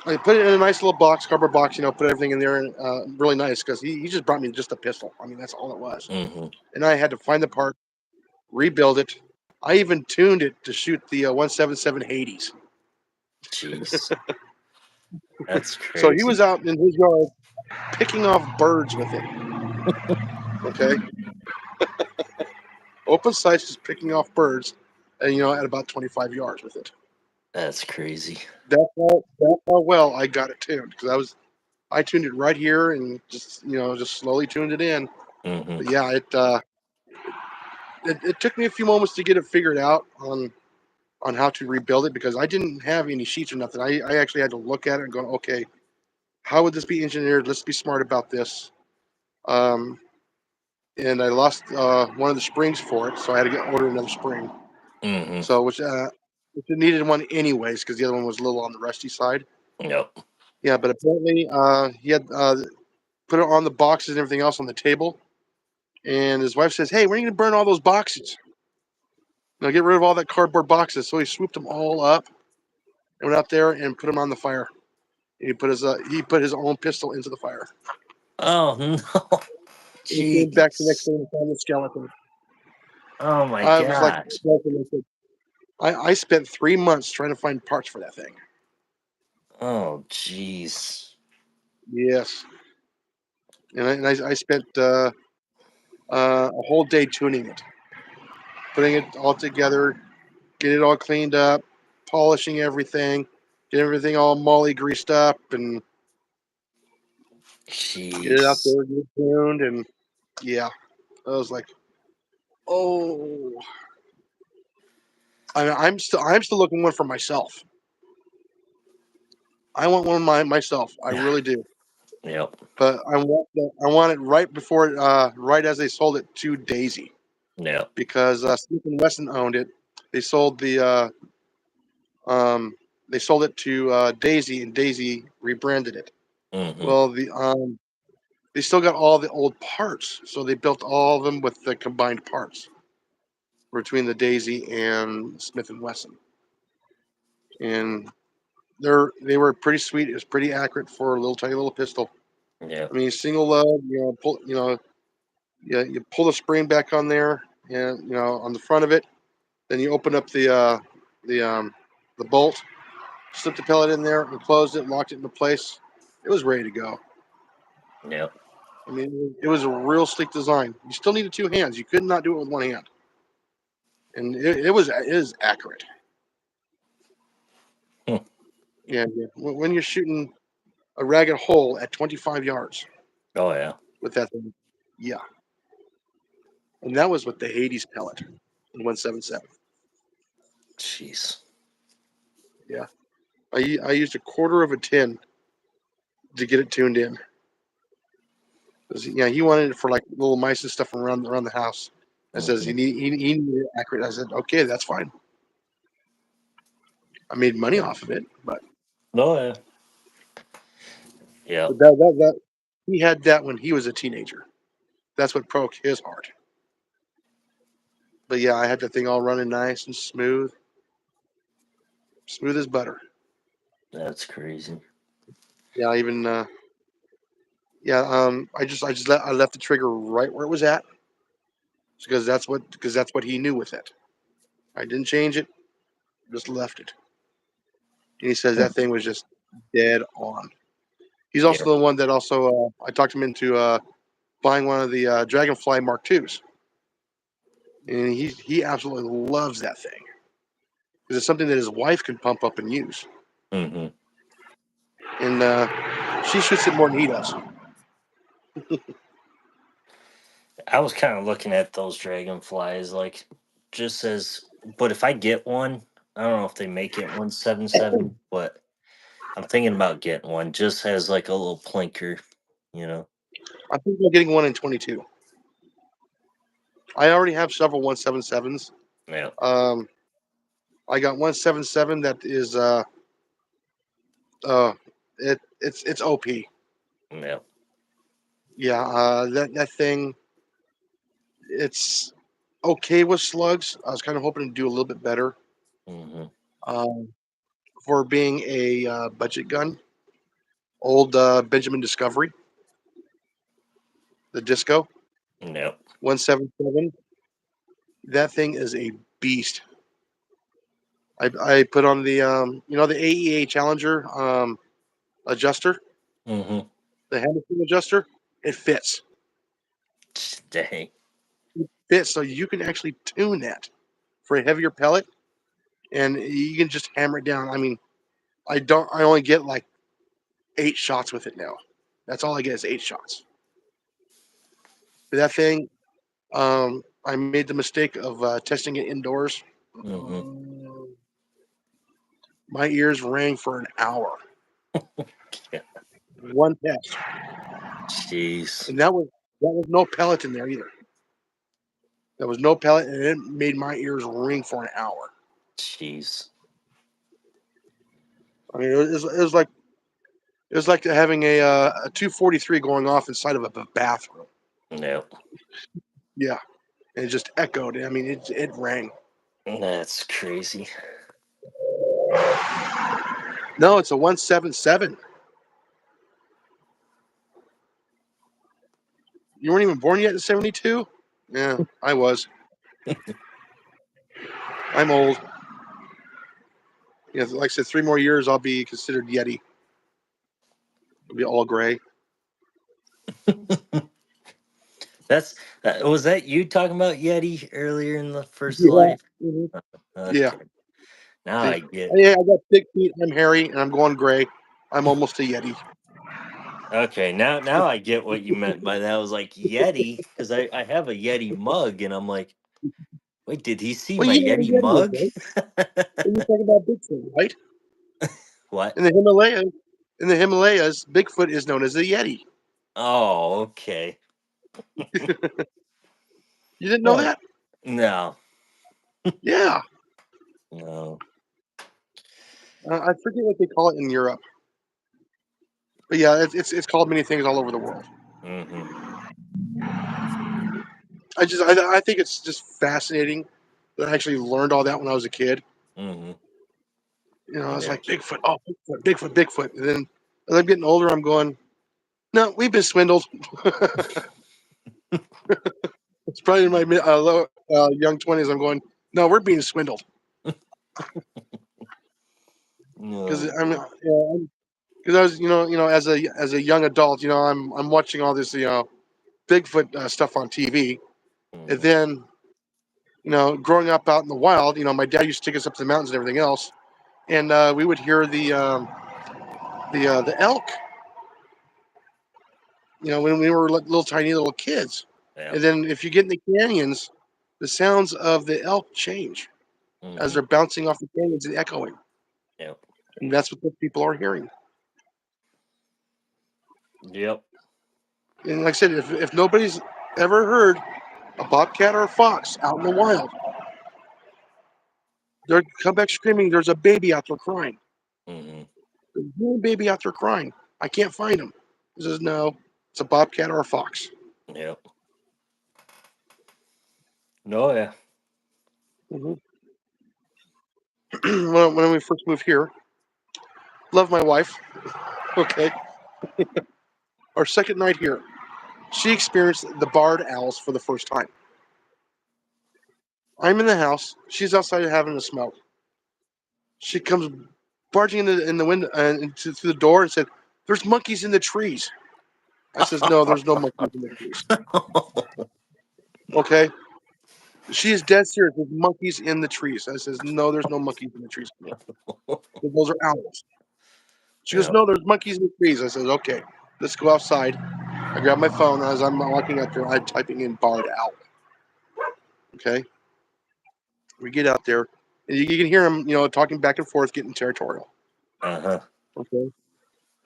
[SPEAKER 2] I put it in a nice little box, cardboard box, put everything in there, and really nice because he just brought me just a pistol. I mean, that's all it was.
[SPEAKER 1] Hmm.
[SPEAKER 2] And I had to find the part, rebuild it. I even tuned it to shoot the 177 Hades.
[SPEAKER 1] Jeez. That's
[SPEAKER 2] So he was
[SPEAKER 1] crazy.
[SPEAKER 2] out in his yard picking off birds with it. Okay, open sights, just picking off birds, and at about 25 yards with it.
[SPEAKER 1] That's crazy.
[SPEAKER 2] That's how well I got it tuned because I tuned it right here and just slowly tuned it in.
[SPEAKER 1] Hmm.
[SPEAKER 2] But yeah, it took me a few moments to get it figured out on how to rebuild it because I didn't have any sheets or nothing. I actually had to look at it and go, okay, how would this be engineered? Let's be smart about this. Um, and I lost one of the springs for it, so I had to order another spring.
[SPEAKER 1] Hmm.
[SPEAKER 2] So which it needed one anyways because the other one was a little on the rusty side.
[SPEAKER 1] Yep.
[SPEAKER 2] Yeah, but apparently he had put it on the boxes and everything else on the table. And his wife says, "Hey, when are you gonna burn all those boxes? Get rid of all that cardboard boxes." So he swooped them all up and went out there and put them on the fire. And he put his own pistol into the fire.
[SPEAKER 1] Oh no.
[SPEAKER 2] And he came back the next
[SPEAKER 1] Jeez.
[SPEAKER 2] day and found the skeleton.
[SPEAKER 1] Oh my
[SPEAKER 2] I was like,
[SPEAKER 1] gosh.
[SPEAKER 2] I spent 3 months trying to find parts for that thing.
[SPEAKER 1] Oh jeez.
[SPEAKER 2] Yes, and I spent a whole day tuning it, putting it all together, getting it all cleaned up, polishing everything, get everything all molly greased up, and get it out
[SPEAKER 1] Jeez.
[SPEAKER 2] there, get tuned, and yeah, I was like, oh, I'm still looking one for myself. I want one of myself. I really do.
[SPEAKER 1] Yep.
[SPEAKER 2] But I want it right before right as they sold it to Daisy
[SPEAKER 1] Yep.
[SPEAKER 2] because Smith and Wesson owned it. They sold um they sold it to Daisy and Daisy rebranded it.
[SPEAKER 1] Hmm.
[SPEAKER 2] Well, they still got all the old parts, so they built all of them with the combined parts between the Daisy and Smith and Wesson, and they were pretty sweet. It was pretty accurate for a little tiny little pistol. I
[SPEAKER 1] Yep.
[SPEAKER 2] mean, single load. You pull the spring back on there, and on the front of it. Then you open up the the bolt, slip the pellet in there, and closed it, locked it into place. It was ready to go.
[SPEAKER 1] Yep.
[SPEAKER 2] I mean, it was a real sleek design. You still needed two hands. You could not do it with one hand, and it is accurate.
[SPEAKER 1] Hmm.
[SPEAKER 2] Yeah, yeah. When you're shooting a ragged hole at 25 yards
[SPEAKER 1] Oh yeah.
[SPEAKER 2] with that thing, yeah, and that was with the Hades pellet, the 177.
[SPEAKER 1] Jeez.
[SPEAKER 2] Yeah, I used a quarter of a tin to get it tuned in. 'Cause, yeah, he wanted it for like little mice and stuff around the house. I says
[SPEAKER 1] Hmm.
[SPEAKER 2] he needed it accurate. I said, okay, that's fine. I made money
[SPEAKER 1] Yep.
[SPEAKER 2] off of it, but
[SPEAKER 1] Oh yeah. Yep.
[SPEAKER 2] that he had that when he was a teenager. That's what broke his heart. But yeah, I had that thing all running nice and smooth, smooth as butter.
[SPEAKER 1] That's crazy.
[SPEAKER 2] Yeah, even yeah. I left the trigger right where it was at because that's what he knew with it. I didn't change it, just left it. And he says
[SPEAKER 1] Hmm.
[SPEAKER 2] that thing was just dead on. He's
[SPEAKER 1] Yeah.
[SPEAKER 2] also the one that also I talked him into buying one of the Dragonfly Mark Twos, and he absolutely loves that thing because it's something that his wife can pump up and use,
[SPEAKER 1] Hmm.
[SPEAKER 2] and she shoots it more than he does.
[SPEAKER 1] I was kind of looking at those dragonflies, like just as. But if I get one, I don't know if they make it 177, but I'm thinking about getting one just as like a little plinker, you know.
[SPEAKER 2] I think I'm getting one in 22. I already have several 177s.
[SPEAKER 1] Yeah.
[SPEAKER 2] Um, I got 177 that is uh it's OP.
[SPEAKER 1] Yeah.
[SPEAKER 2] Yeah, that thing it's okay with slugs. I was kind of hoping to do a little bit better
[SPEAKER 1] Hmm.
[SPEAKER 2] um, for being a budget gun. Old Benjamin Discovery, the Disco
[SPEAKER 1] Yeah.
[SPEAKER 2] 177. That thing is a beast. I put on the the AEA Challenger adjuster,
[SPEAKER 1] Hmm.
[SPEAKER 2] the Hamilton adjuster. It fits.
[SPEAKER 1] Dang.
[SPEAKER 2] Fits so you can actually tune that for a heavier pellet, and you can just hammer it down. I mean, I don't. I only get like 8 shots with it now. That's all I get is 8 shots. But that thing, I made the mistake of testing it indoors.
[SPEAKER 1] Hmm.
[SPEAKER 2] My ears rang for an hour.
[SPEAKER 1] Yeah.
[SPEAKER 2] One test,
[SPEAKER 1] Jeez.
[SPEAKER 2] and that was no pellet in there either. There was no pellet, and it made my ears ring for an hour.
[SPEAKER 1] Jeez.
[SPEAKER 2] I mean, it was like having a 243 going off inside of a bathroom.
[SPEAKER 1] Yeah.
[SPEAKER 2] Yeah, and it just echoed. I mean, it rang.
[SPEAKER 1] That's crazy.
[SPEAKER 2] No, it's a 177. You weren't even born yet in 72? Yeah, I was. I'm old. Yeah, like I said, 3 more years, I'll be considered Yeti. It'll be all gray.
[SPEAKER 1] That's was that you talking about Yeti earlier in the first
[SPEAKER 2] Yeah.
[SPEAKER 1] life?
[SPEAKER 2] Mhm. Yeah.
[SPEAKER 1] Okay. Now
[SPEAKER 2] See,
[SPEAKER 1] I get.
[SPEAKER 2] yeah, I got big feet. I'm hairy, and I'm going gray. I'm almost a Yeti.
[SPEAKER 1] Okay, now I get what you meant by that. I was like Yeti because I have a Yeti mug and I'm like, wait, did he see
[SPEAKER 2] Well,
[SPEAKER 1] my
[SPEAKER 2] you know what
[SPEAKER 1] Yeti
[SPEAKER 2] a Yeti is,
[SPEAKER 1] mug?
[SPEAKER 2] right? When you talk about Bigfoot, right?
[SPEAKER 1] What?
[SPEAKER 2] In the Himalayas, Bigfoot is known as a Yeti.
[SPEAKER 1] Oh, okay.
[SPEAKER 2] You didn't know
[SPEAKER 1] Oh,
[SPEAKER 2] that?
[SPEAKER 1] no,
[SPEAKER 2] Yeah.
[SPEAKER 1] no.
[SPEAKER 2] I forget what they call it in Europe, but yeah, it's called many things all over the world.
[SPEAKER 1] Mm-hmm.
[SPEAKER 2] I think it's just fascinating that I actually learned all that when I was a kid.
[SPEAKER 1] Mm-hmm.
[SPEAKER 2] I was
[SPEAKER 1] Yeah.
[SPEAKER 2] like Bigfoot, oh Bigfoot, Bigfoot, Bigfoot, and then as I'm getting older, I'm going, no, we've been swindled. It's probably in my young 20s. I'm going, no, we're being swindled because
[SPEAKER 1] No.
[SPEAKER 2] because I was as a young adult, I'm watching all this Bigfoot stuff on TV, and
[SPEAKER 1] Mm-hmm.
[SPEAKER 2] then growing up out in the wild, my dad used to take us up to the mountains and everything else, and we would hear the elk, when we were little tiny little kids,
[SPEAKER 1] Yeah.
[SPEAKER 2] and then if you get in the canyons, the sounds of the elk change as
[SPEAKER 1] Mm-hmm.
[SPEAKER 2] they're bouncing off the canyons and echoing,
[SPEAKER 1] Yep.
[SPEAKER 2] and that's what the people are hearing.
[SPEAKER 1] Yep.
[SPEAKER 2] And like I said, if nobody's ever heard a bobcat or a fox out in the wild, they'll come back screaming, "There's a baby out there crying!
[SPEAKER 1] Mm-hmm.
[SPEAKER 2] There's a baby out there crying! I can't find him." He says, "No, it's a bobcat or a fox."
[SPEAKER 1] Yep. No. Yeah.
[SPEAKER 2] Mhm. when we first moved here, Love my wife. Okay. Our second night here, she experienced the barred owls for the first time. I'm in the house. She's outside having a smoke. She comes barging in the window through the door and said, "There's monkeys in the trees." I says, "No, there's no monkeys in the trees." Okay. She is dead serious. There's monkeys in the trees. I says, "No, there's no monkeys in the trees." Those are owls. She goes,
[SPEAKER 1] Yeah.
[SPEAKER 2] "No, there's monkeys in the trees." I says, "Okay, let's go outside." I grab my phone as I'm walking out there. I'm typing in barred owl. Okay. We get out there, and you can hear them, talking back and forth, getting territorial.
[SPEAKER 1] Uh-huh.
[SPEAKER 2] Okay.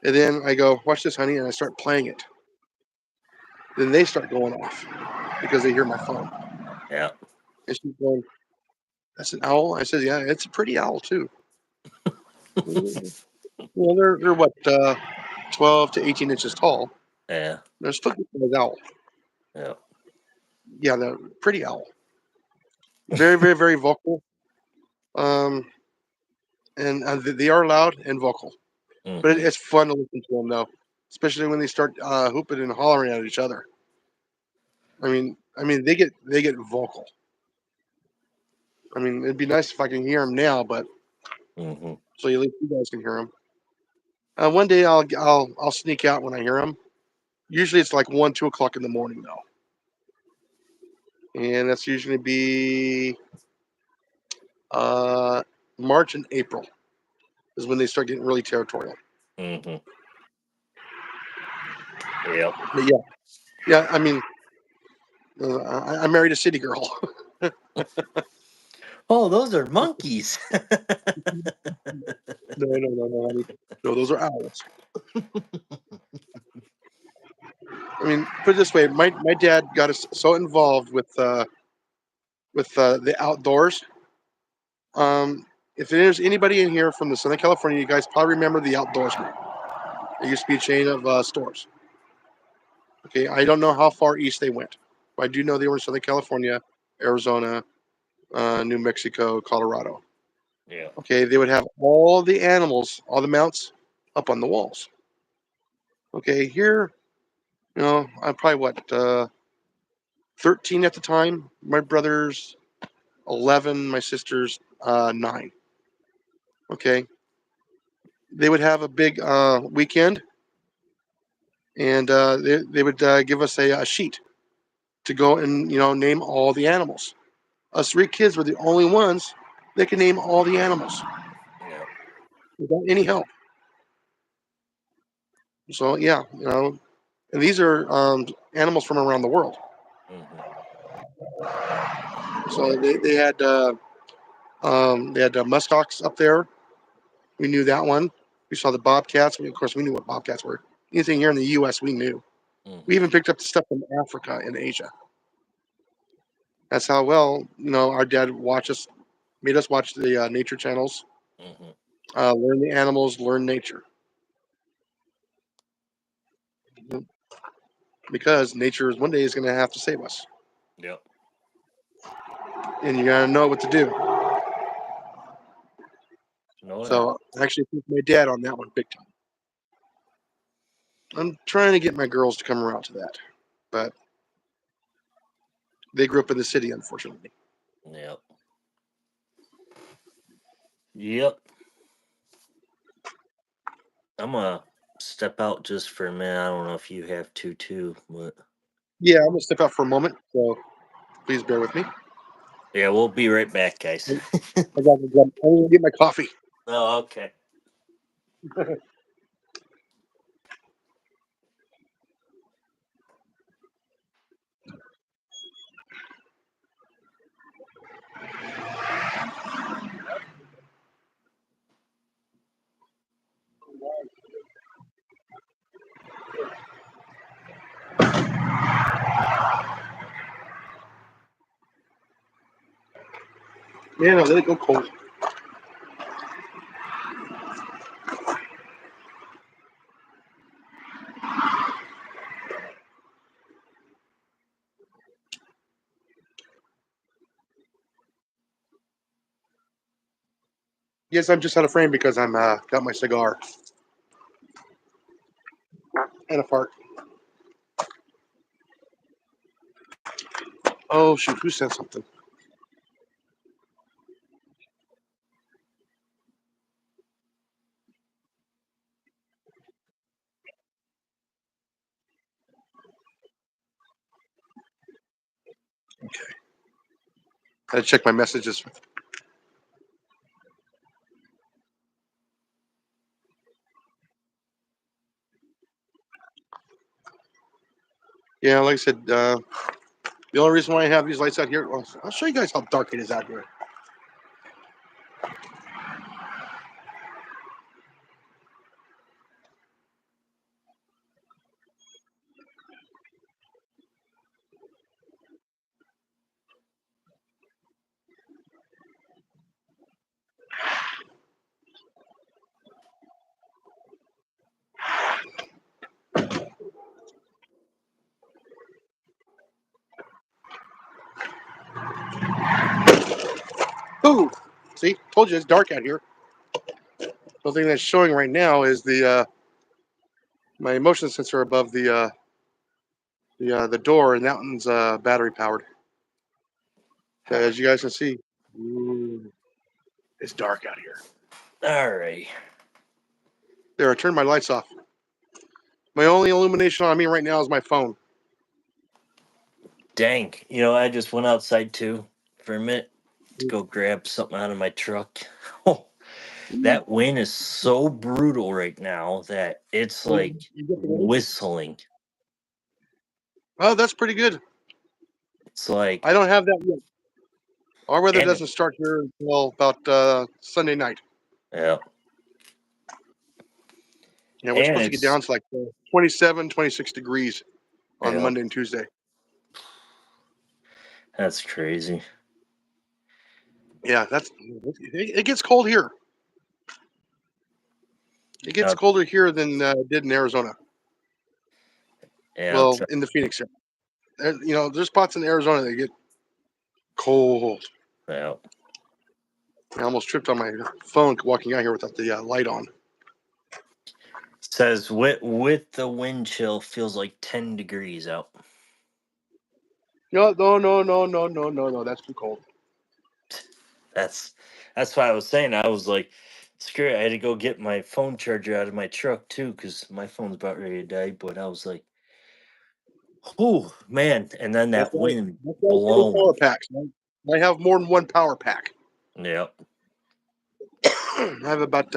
[SPEAKER 2] And then I go, "Watch this, honey," and I start playing it. Then they start going off because they hear my phone.
[SPEAKER 1] Yeah.
[SPEAKER 2] And she's going, "That's an owl?" I said, "Yeah, it's a pretty owl too." Well, they're what, 12 to 18 inches tall.
[SPEAKER 1] Yeah.
[SPEAKER 2] They're still an owl.
[SPEAKER 1] Yeah.
[SPEAKER 2] Yeah, they're pretty owl. Very, very, very vocal. Um, and they are loud and vocal. But
[SPEAKER 1] Mm-hmm.
[SPEAKER 2] it's fun to listen to them though, especially when they start hooping and hollering at each other. I mean, they get vocal. I mean, it'd be nice if I can hear them now, but
[SPEAKER 1] Mm-hmm.
[SPEAKER 2] so at least you guys can hear them. One day I'll sneak out when I hear them. Usually it's like 1, 2 o'clock in the morning though, and that's usually be uh, March and April is when they start getting really territorial.
[SPEAKER 1] Mm-hmm. Yep.
[SPEAKER 2] But yeah, yeah. I mean, I married a city girl.
[SPEAKER 1] Oh, those are monkeys.
[SPEAKER 2] No, no, no, no, honey. No, those are owls. I mean, put it this way: my dad got us so involved with the outdoors. If there's anybody in here from the Southern California, you guys probably remember the Outdoorsman. It used to be a chain of stores. Okay, I don't know how far east they went, but I do know they were in Southern California, Arizona, New Mexico, Colorado.
[SPEAKER 1] Yeah.
[SPEAKER 2] Okay, they would have all the animals, all the mounts, up on the walls. Okay, here, I'm probably what, 13 at the time. My brother's 11, my sister's 9. Okay, they would have a big weekend, and they would give us a sheet to go and name all the animals. Us 3 kids were the only ones that could name all the animals
[SPEAKER 1] Yeah.
[SPEAKER 2] without any help. So yeah, and these are animals from around the world.
[SPEAKER 1] Mm-hmm.
[SPEAKER 2] So they had muskox up there. We knew that one. We saw the bobcats. Of course, we knew what bobcats were. Anything here in the U.S. we knew. We
[SPEAKER 1] Mm-hmm.
[SPEAKER 2] even picked up stuff from Africa and Asia. That's how well our dad made us watch the nature channels,
[SPEAKER 1] Mm-hmm.
[SPEAKER 2] learn the animals, learn nature, because nature is one day is going to have to save us,
[SPEAKER 1] Yep.
[SPEAKER 2] and you got to know what to do.
[SPEAKER 1] No, yeah.
[SPEAKER 2] So I actually think my dad on that one big time. I'm trying to get my girls to come around to that, but they grew up in the city, unfortunately.
[SPEAKER 1] Yep. Yep. I'm gonna step out just for a minute. I don't know if you have to too, but
[SPEAKER 2] Yeah, I'm gonna step out for a moment, so please bear with me.
[SPEAKER 1] yeah, we'll be right back, guys.
[SPEAKER 2] I'm gonna get my coffee.
[SPEAKER 1] Oh, okay.
[SPEAKER 2] Man, I let it go cold. Yes, I'm just out of frame because I'm got my cigar and a fart. Oh shoot, who said something? I had to check my messages. Yeah, like I said, the only reason why I have these lights out here, well, I'll show you guys how dark it is out here. Ooh, see, told you it's dark out here. The only thing that's showing right now is the my motion sensor above the door, and that one's battery powered. As you guys can see, ooh, it's dark out here.
[SPEAKER 1] All right.
[SPEAKER 2] There, I turned my lights off. My only illumination on me right now is my phone.
[SPEAKER 1] Dang. I just went outside too for a minute to go grab something out of my truck. Oh, that wind is so brutal right now that it's like
[SPEAKER 2] You get the rain?
[SPEAKER 1] whistling.
[SPEAKER 2] Oh, that's pretty good.
[SPEAKER 1] It's like,
[SPEAKER 2] I don't have that yet. Our weather
[SPEAKER 1] and
[SPEAKER 2] doesn't start here until about Sunday night.
[SPEAKER 1] yeah,
[SPEAKER 2] Yeah, we're
[SPEAKER 1] and
[SPEAKER 2] supposed to get down to like 27, 26 degrees on
[SPEAKER 1] yeah,
[SPEAKER 2] Monday and Tuesday.
[SPEAKER 1] that's crazy.
[SPEAKER 2] Yeah, it gets cold here. It gets
[SPEAKER 1] Uh,
[SPEAKER 2] colder here than it did in Arizona.
[SPEAKER 1] yeah,
[SPEAKER 2] Well, in the Phoenix area. There's spots in Arizona that get cold.
[SPEAKER 1] yeah.
[SPEAKER 2] I almost tripped on my phone walking out here without the light on.
[SPEAKER 1] Says with the wind chill feels like 10 degrees out.
[SPEAKER 2] No, no, no, no, no, no, no, no. That's too cold.
[SPEAKER 1] That's that's why I was saying. I was like, screw it. I had to go get my phone charger out of my truck too because my phone's about ready to die. But I was like, oh man! And then
[SPEAKER 2] That's
[SPEAKER 1] that
[SPEAKER 2] why,
[SPEAKER 1] wind
[SPEAKER 2] that's why I carry power
[SPEAKER 1] blowing.
[SPEAKER 2] packs. I have more than one power pack.
[SPEAKER 1] Yep.
[SPEAKER 2] I have about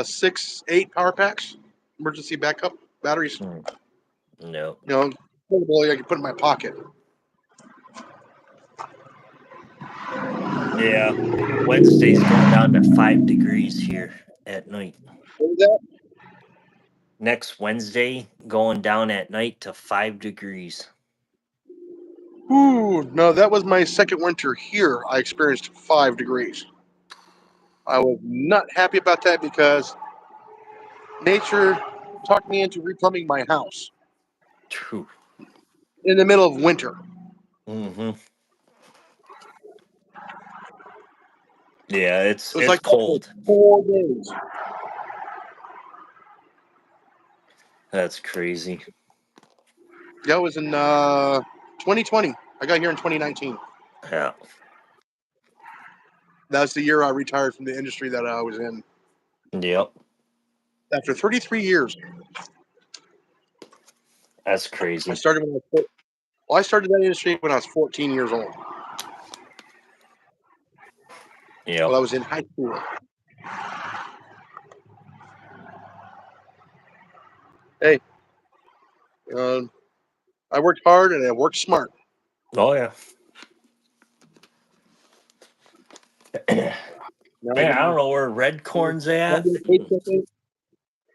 [SPEAKER 2] six, eight power packs, emergency backup batteries.
[SPEAKER 1] Mm, no.
[SPEAKER 2] You know, portable. I can put in my pocket.
[SPEAKER 1] Yeah. Wednesday's going down to 5 degrees here at night.
[SPEAKER 2] What was that?
[SPEAKER 1] Next Wednesday, going down at night to 5 degrees.
[SPEAKER 2] Ooh, no, that was my second winter here. I experienced 5 degrees. I was not happy about that because nature talked me into replumbing my house
[SPEAKER 1] True.
[SPEAKER 2] in the middle of winter.
[SPEAKER 1] Mm-hmm. Yeah, it's
[SPEAKER 2] It was
[SPEAKER 1] it's
[SPEAKER 2] like that for
[SPEAKER 1] cold.
[SPEAKER 2] 4 days.
[SPEAKER 1] That's crazy.
[SPEAKER 2] That was in 2020. I got here in 2019.
[SPEAKER 1] Yeah.
[SPEAKER 2] That's the year I retired from the industry that I was in.
[SPEAKER 1] Yep.
[SPEAKER 2] After 33 years,
[SPEAKER 1] That's
[SPEAKER 2] I
[SPEAKER 1] crazy.
[SPEAKER 2] started when I was well, I started that industry when I was 14 years old. Well,
[SPEAKER 1] Yep.
[SPEAKER 2] I was in high school. Hey, um, I worked hard and I worked smart.
[SPEAKER 1] Oh yeah. Man,
[SPEAKER 2] Now I
[SPEAKER 1] I
[SPEAKER 2] get
[SPEAKER 1] don't know where red
[SPEAKER 2] a,
[SPEAKER 1] corn's
[SPEAKER 2] now I
[SPEAKER 1] at.
[SPEAKER 2] get a paycheck, and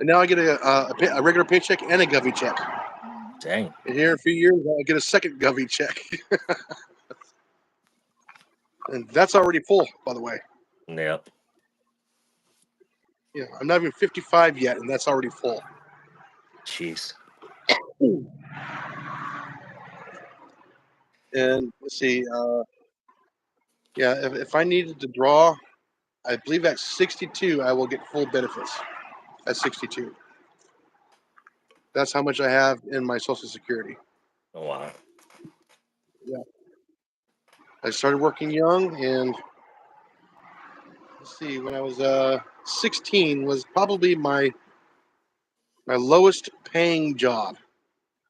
[SPEAKER 2] now I get a regular paycheck and a Govy check.
[SPEAKER 1] Dang.
[SPEAKER 2] And here in a few years, I'll get a second Govy check, and that's already full, by the way.
[SPEAKER 1] Yep.
[SPEAKER 2] Yeah, I'm not even 55 yet, and that's already full.
[SPEAKER 1] Jeez.
[SPEAKER 2] And let's see, yeah, if I needed to draw, I believe at 62 I will get full benefits. At 62, that's how much I have in my Social Security.
[SPEAKER 1] Oh wow.
[SPEAKER 2] Yeah, I started working young, and let's see, when I was 16 was probably my lowest paying job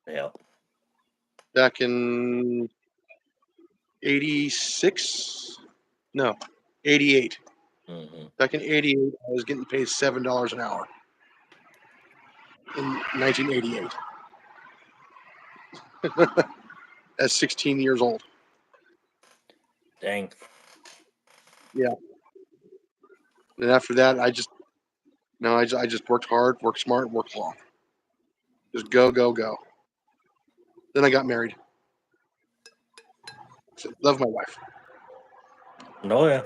[SPEAKER 1] Yeah.
[SPEAKER 2] back in 86. No, 88.
[SPEAKER 1] Hmm.
[SPEAKER 2] Back in 88, I was getting paid $7 an hour in 1988 at 16 years old.
[SPEAKER 1] Dang.
[SPEAKER 2] Yeah. And after that, I just no, I just worked hard, worked smart, worked long. Just go, go, go. Then I got married. So, love my wife.
[SPEAKER 1] Oh yeah.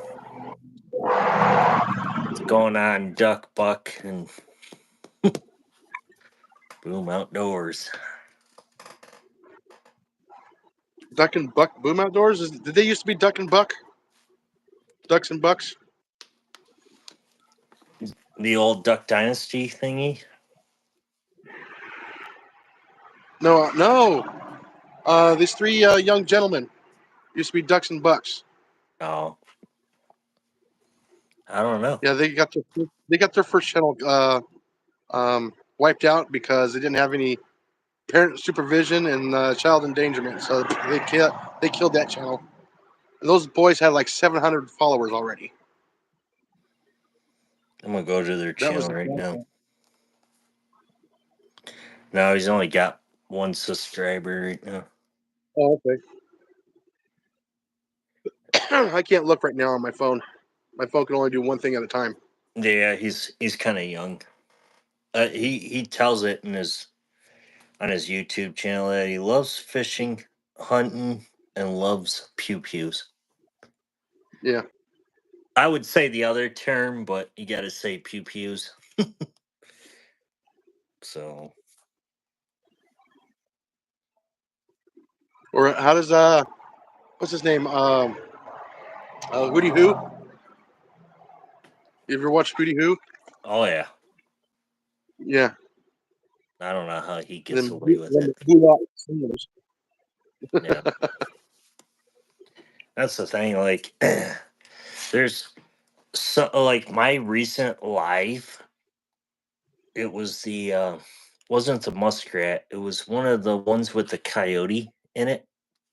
[SPEAKER 1] What's going on, Duck Buck and Boom Outdoors?
[SPEAKER 2] Duck and Buck Boom Outdoors. Did they used to be Duck and Buck? Ducks and Bucks?
[SPEAKER 1] The old Duck Dynasty thingy.
[SPEAKER 2] No, no. These three young gentlemen used to be Ducks and Bucks.
[SPEAKER 1] Oh, I don't know.
[SPEAKER 2] Yeah, they got their first channel wiped out because they didn't have any parent supervision and child endangerment. So they killed that channel. And those boys had like 700 followers already.
[SPEAKER 1] I'm gonna go to their
[SPEAKER 2] That was
[SPEAKER 1] channel right now. No, he's only got one subscriber right now.
[SPEAKER 2] oh, okay. I can't look right now on my phone. My phone can only do one thing at a time.
[SPEAKER 1] Yeah, he's kind of young. He tells it in his on his YouTube channel that he loves fishing, hunting, and loves pew pews.
[SPEAKER 2] Yeah.
[SPEAKER 1] I would say the other term, but you got to say pew pews. So
[SPEAKER 2] Or how does what's his name? Hootie Who? You ever watch Hootie Who?
[SPEAKER 1] oh yeah,
[SPEAKER 2] Yeah.
[SPEAKER 1] I don't know how he
[SPEAKER 2] And
[SPEAKER 1] gets away with
[SPEAKER 2] then
[SPEAKER 1] it.
[SPEAKER 2] the Blue Rock Singers.
[SPEAKER 1] Yeah, that's the thing. Like, there's so like my recent live. It was the wasn't the muskrat. It was one of the ones with the coyote in it.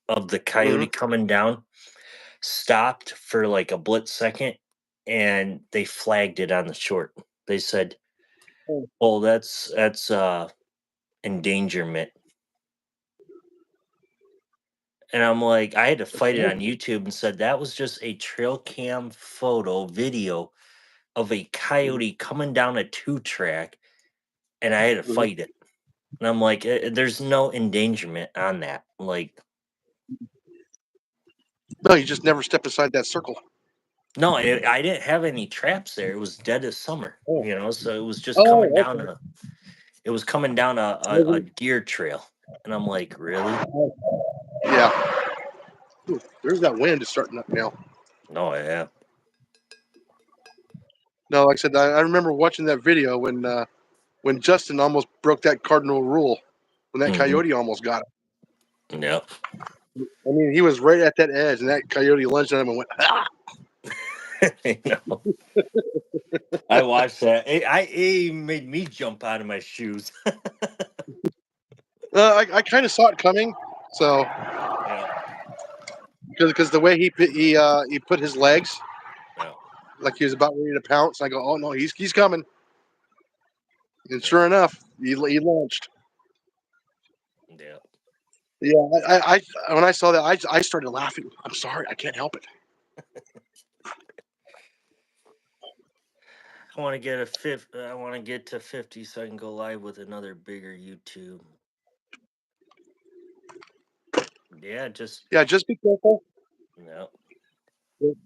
[SPEAKER 1] Of the
[SPEAKER 2] Hmm.
[SPEAKER 1] coyote coming down, stopped for like a split second, and they flagged it on the short. They said, "Oh, that's endangerment." And I'm like, I had to fight it on YouTube and said that was just a trail cam photo video of a coyote coming down a two track, and I had to fight it. And I'm like, there's no endangerment on that. Like,
[SPEAKER 2] No, you just never step aside that circle.
[SPEAKER 1] no, I didn't have any traps there. It was dead as summer,
[SPEAKER 2] Oh,
[SPEAKER 1] so it was just coming
[SPEAKER 2] oh,
[SPEAKER 1] down it was coming down a
[SPEAKER 2] okay.
[SPEAKER 1] deer trail. And I'm like, really?
[SPEAKER 2] Yeah. Ooh, there's that wind is starting up now.
[SPEAKER 1] No, yeah.
[SPEAKER 2] No, like I said, I remember watching that video when Justin almost broke that cardinal rule when that
[SPEAKER 1] Hmm.
[SPEAKER 2] coyote almost got him.
[SPEAKER 1] Yep.
[SPEAKER 2] I mean, he was right at that edge, and that coyote lunged at him and went, ah!
[SPEAKER 1] I know. I watched that. It made me jump out of my shoes.
[SPEAKER 2] I kind of saw it coming, so
[SPEAKER 1] Yeah.
[SPEAKER 2] because the way he put his legs
[SPEAKER 1] Yeah.
[SPEAKER 2] like he was about ready to pounce, I go, oh no, he's coming, and sure enough, he launched.
[SPEAKER 1] Yeah.
[SPEAKER 2] Yeah, when I saw that, I started laughing. I'm sorry, I can't help it.
[SPEAKER 1] I want to get a fifth. I want to get to 50 so I can go live with another bigger YouTube. Yeah, just
[SPEAKER 2] Yeah, just be careful.
[SPEAKER 1] no.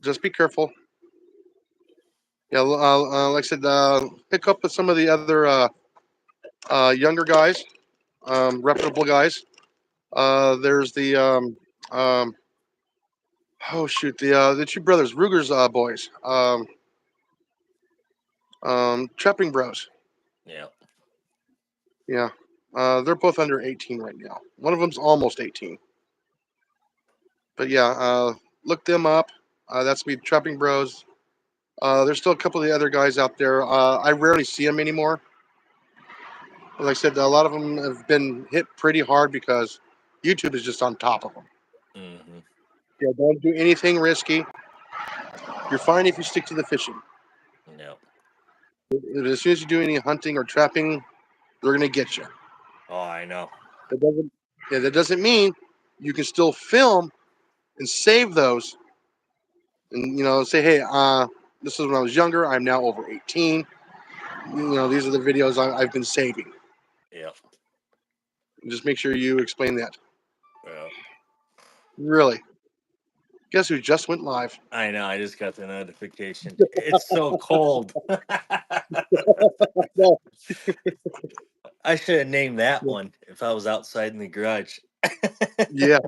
[SPEAKER 2] Just be careful. Yeah, like I said, pick up with some of the other younger guys, reputable guys. There's um, oh shoot, the two brothers, Ruger's boys. Trapping Bros.
[SPEAKER 1] Yeah.
[SPEAKER 2] Yeah. They're both under 18 right now. One of them's almost 18. But yeah, look them up. That's me, Trapping Bros. There's still a couple of the other guys out there. I rarely see them anymore. Like I said, a lot of them have been hit pretty hard because YouTube is just on top of them.
[SPEAKER 1] Hmm.
[SPEAKER 2] Yeah, don't do anything risky. You're fine if you stick to the fishing.
[SPEAKER 1] Yeah.
[SPEAKER 2] As soon as you do any hunting or trapping, they're gonna get you.
[SPEAKER 1] Oh, I know.
[SPEAKER 2] That doesn't, yeah, that doesn't mean you can still film and save those, and say, hey, this is when I was younger. I'm now over 18. These are the videos I've been saving.
[SPEAKER 1] Yeah.
[SPEAKER 2] Just make sure you explain that.
[SPEAKER 1] Yeah.
[SPEAKER 2] Really, guess who just went live?
[SPEAKER 1] I know. I just got the notification. It's so cold.
[SPEAKER 2] No,
[SPEAKER 1] I should have named that one if I was outside in the garage.
[SPEAKER 2] yeah,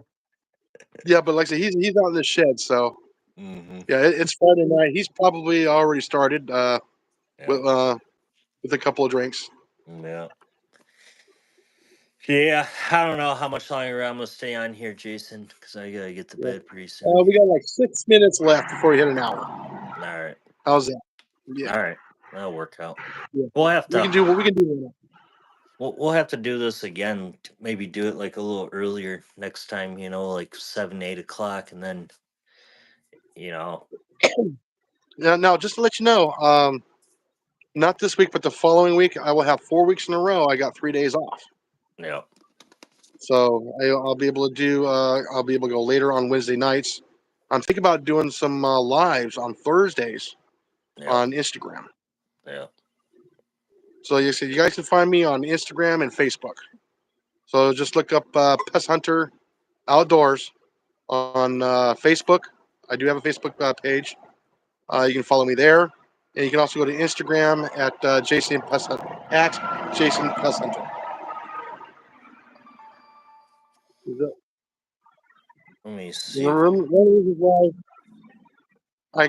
[SPEAKER 2] yeah, but like I said, he's out in the shed, so
[SPEAKER 1] Hmm.
[SPEAKER 2] yeah, it's Friday night. He's probably already started
[SPEAKER 1] Yeah.
[SPEAKER 2] with uh, with a couple of drinks.
[SPEAKER 1] Yeah. Yeah. I don't know how much longer I'm gonna stay on here, Jason, because I gotta get to
[SPEAKER 2] Yeah.
[SPEAKER 1] bed pretty soon.
[SPEAKER 2] We got like 6 minutes left before we hit an hour.
[SPEAKER 1] All right.
[SPEAKER 2] How's that? Yeah,
[SPEAKER 1] All right. That'll work out.
[SPEAKER 2] yeah.
[SPEAKER 1] We'll have
[SPEAKER 2] We
[SPEAKER 1] to
[SPEAKER 2] can do what we can do.
[SPEAKER 1] we'll have to do this again. Maybe do it like a little earlier next time. Like 7, 8 o'clock, and then you know.
[SPEAKER 2] Now, just to let you know, not this week, but the following week, I will have 4 weeks in a row. I got 3 days off,
[SPEAKER 1] Yeah.
[SPEAKER 2] so I'll be able to do. I'll be able to go later on Wednesday nights. I'm thinking about doing some lives on Thursdays
[SPEAKER 1] Yeah.
[SPEAKER 2] on Instagram.
[SPEAKER 1] Yeah.
[SPEAKER 2] So you guys can find me on Instagram and Facebook. So just look up Pest Hunter Outdoors on Facebook. I do have a Facebook page. You can follow me there, and you can also go to Instagram at Jason Pest Hunter, at Jason Pest Hunter.
[SPEAKER 1] Let me
[SPEAKER 2] The
[SPEAKER 1] see.
[SPEAKER 2] one of the reasons why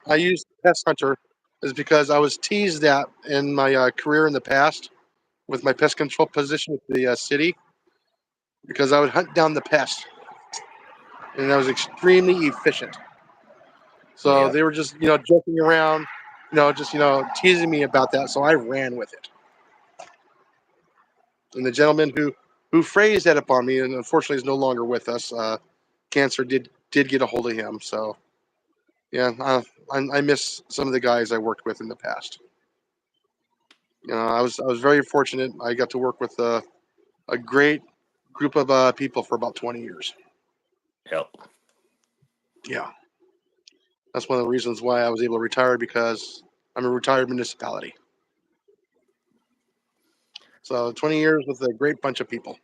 [SPEAKER 2] I use Pest Hunter is because I was teased at in my career in the past with my pest control position with the city because I would hunt down the pest and I was extremely efficient. So
[SPEAKER 1] Yeah.
[SPEAKER 2] they were just joking around, just teasing me about that. So I ran with it. And the gentleman who phrased that upon me and unfortunately is no longer with us. Cancer did get a hold of him. So yeah, I miss some of the guys I worked with in the past. I was very fortunate. I got to work with a great group of people for about 20 years.
[SPEAKER 1] Yep.
[SPEAKER 2] Yeah, that's one of the reasons why I was able to retire because I'm a retired municipality. So 20 years with a great bunch of people.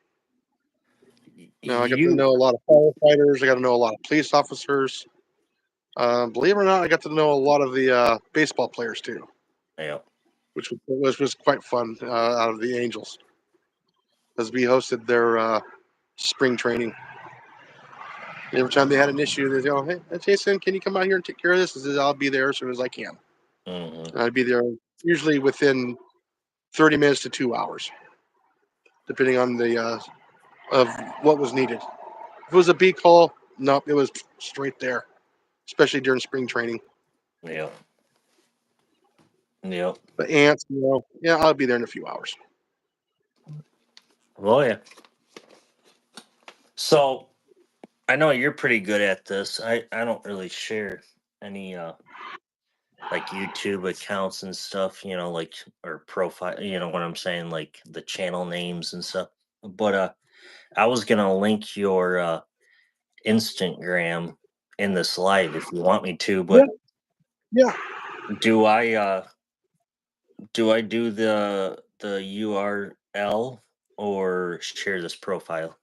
[SPEAKER 2] I got to
[SPEAKER 1] You.
[SPEAKER 2] know a lot of firefighters. I got to know a lot of police officers. Believe it or not, I got to know a lot of the baseball players too,
[SPEAKER 1] Yeah.
[SPEAKER 2] which was quite fun out of the Angels as we hosted their spring training. Every time they had an issue, they go, "Hey, Jason, can you come out here and take care of this?" I said, "I'll be there as soon as I can."
[SPEAKER 1] Hmm.
[SPEAKER 2] And I'd be there usually within 30 minutes to 2 hours, depending on the of what was needed. If it was a bee call, nope, it was straight there, especially during spring training.
[SPEAKER 1] Yep. Yep.
[SPEAKER 2] The ants, yeah, I'll be there in a few hours.
[SPEAKER 1] Well, yeah. So I know you're pretty good at this. I don't really share any like YouTube accounts and stuff, like or profile, what I'm saying, like the channel names and stuff. But I was gonna link your Instagram in this live if you want me to,
[SPEAKER 2] Yeah,
[SPEAKER 1] but
[SPEAKER 2] yeah.
[SPEAKER 1] do I do the URL or share this profile?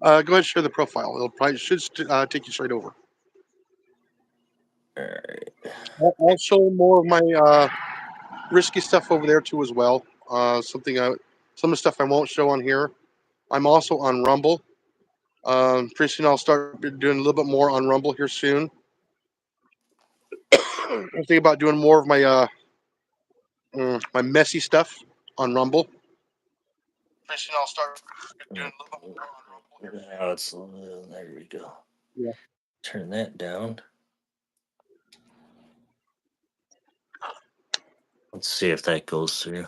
[SPEAKER 2] Go ahead and share the profile. It'll probably should take you straight over.
[SPEAKER 1] Alright.
[SPEAKER 2] I'll show more of my risky stuff over there too as well. Some of the stuff I won't show on here. I'm also on Rumble. Pretty soon I'll start doing a little bit more on Rumble here soon. I'm thinking about doing more of my my messy stuff on Rumble. Pretty soon I'll start doing a little bit more on Rumble.
[SPEAKER 1] Now it's there we go.
[SPEAKER 2] Yeah.
[SPEAKER 1] Turn that down. Let's see if that goes through.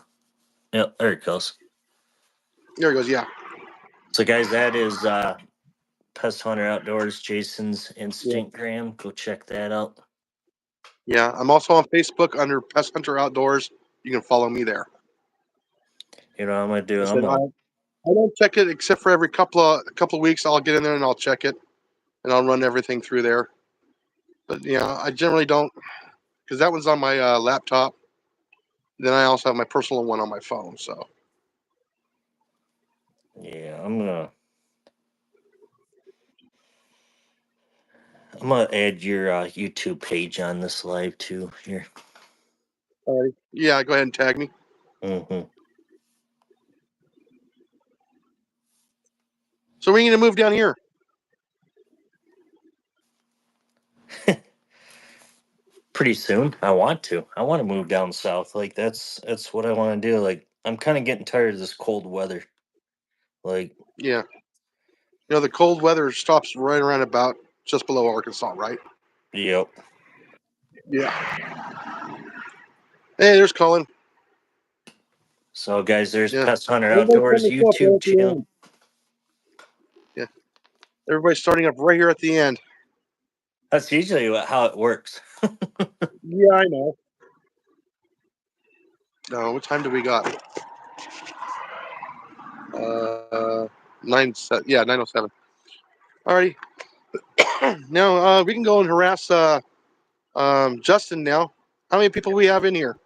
[SPEAKER 1] Yep, there it goes.
[SPEAKER 2] There it goes. Yeah.
[SPEAKER 1] So, guys, that is Pest Hunter Outdoors, Jason's Instagram. Go check that out.
[SPEAKER 2] Yeah. I'm also on Facebook under Pest Hunter Outdoors. You can follow me there.
[SPEAKER 1] You know what I'm gonna do?
[SPEAKER 2] I don't check it except for every couple of weeks. I'll get in there and I'll check it, and I'll run everything through there. But I generally don't, because that one's on my laptop. Then I also have my personal one on my phone. So
[SPEAKER 1] yeah, I'm gonna add your YouTube page on this live too. Here.
[SPEAKER 2] yeah, go ahead and tag me.
[SPEAKER 1] Mm-hmm.
[SPEAKER 2] So we're gonna move down here.
[SPEAKER 1] Pretty soon. I want to move down south. Like that's what I want to do. Like I'm kind of getting tired of this cold weather. Like
[SPEAKER 2] Yeah. The cold weather stops right around about just below Arkansas, right?
[SPEAKER 1] yep.
[SPEAKER 2] Yeah. Hey, there's Colin.
[SPEAKER 1] So guys, there's
[SPEAKER 2] Yeah.
[SPEAKER 1] Pest Hunter
[SPEAKER 2] Everybody's
[SPEAKER 1] Outdoors
[SPEAKER 2] starting up right
[SPEAKER 1] YouTube
[SPEAKER 2] at the
[SPEAKER 1] channel.
[SPEAKER 2] end. Yeah. Everybody's starting up right here at the end.
[SPEAKER 1] That's usually how it works.
[SPEAKER 2] Yeah, I know. What time do we got? 9:07. Alrighty. Now we can go and harass Justin now. How many people we have in here?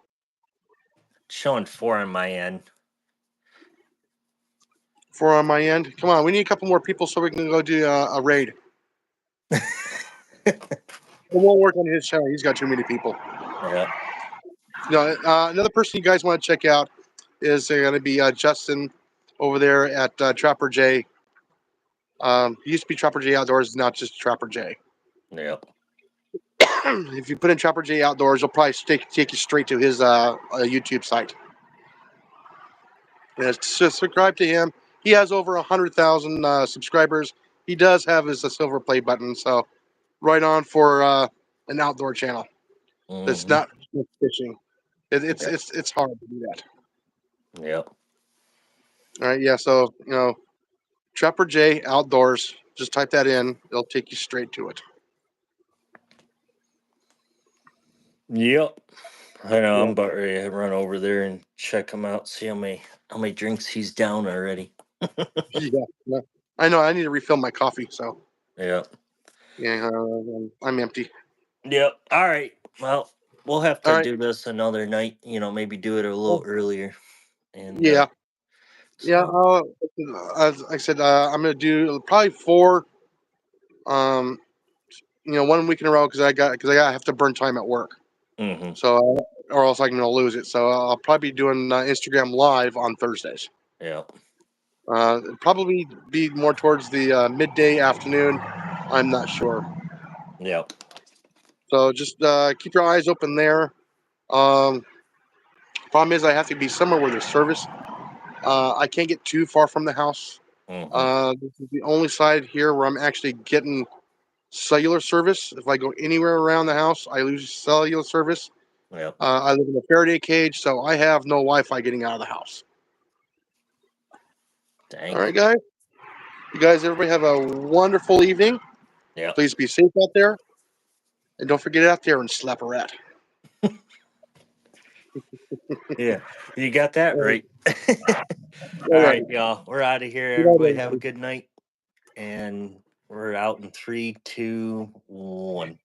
[SPEAKER 1] Showing 4 on my end.
[SPEAKER 2] 4 on my end. Come on, we need a couple more people so we can go do a raid. It won't work on his channel. He's got too many people.
[SPEAKER 1] Yeah.
[SPEAKER 2] Another person you guys want to check out is going to be Justin over there at Trapper J. He used to be Trapper J Outdoors, now just Trapper J.
[SPEAKER 1] Yep.
[SPEAKER 2] If you put in Trapper J Outdoors, it'll probably take you straight to his YouTube site. Yeah, so subscribe to him. He has over 100,000 subscribers. He does have his silver play button, so right on for an outdoor channel. That's not fishing. It's hard to do that.
[SPEAKER 1] Yep.
[SPEAKER 2] All right, yeah. So Trapper J Outdoors. Just type that in. It'll take you straight to it.
[SPEAKER 1] Yep. I know. I'm about ready to run over there and check him out. See how many drinks he's down already.
[SPEAKER 2] Yeah. I know. I need to refill my coffee. So
[SPEAKER 1] Yep.
[SPEAKER 2] yeah, I'm empty.
[SPEAKER 1] Yep. All right. Well, we'll have to
[SPEAKER 2] All right.
[SPEAKER 1] do this another night. Maybe do it a little earlier. And
[SPEAKER 2] Yeah. Yeah.
[SPEAKER 1] so,
[SPEAKER 2] As I said, I'm gonna do probably 4. 1 week in a row because I have to burn time at work.
[SPEAKER 1] mm-hmm.
[SPEAKER 2] So or else I'm gonna lose it. So I'll probably be doing Instagram Live on Thursdays.
[SPEAKER 1] Yeah.
[SPEAKER 2] Probably be more towards the midday afternoon. I'm not sure.
[SPEAKER 1] Yep.
[SPEAKER 2] So just keep your eyes open there. Problem is, I have to be somewhere where there's service. I can't get too far from the house.
[SPEAKER 1] Mm-hmm.
[SPEAKER 2] This is the only side here where I'm actually getting cellular service. If I go anywhere around the house, I lose cellular service.
[SPEAKER 1] Yep.
[SPEAKER 2] I live in a Faraday cage, so I have no Wi-Fi getting out of the house.
[SPEAKER 1] Dang.
[SPEAKER 2] All right, guys. You guys, everybody have a wonderful evening.
[SPEAKER 1] Yeah.
[SPEAKER 2] Please be safe out there. And don't forget out there and slap a rat.
[SPEAKER 1] Yeah. You got that right. All right, y'all. We're out of here. Everybody have a good night. And we're out in 3, 2, 1.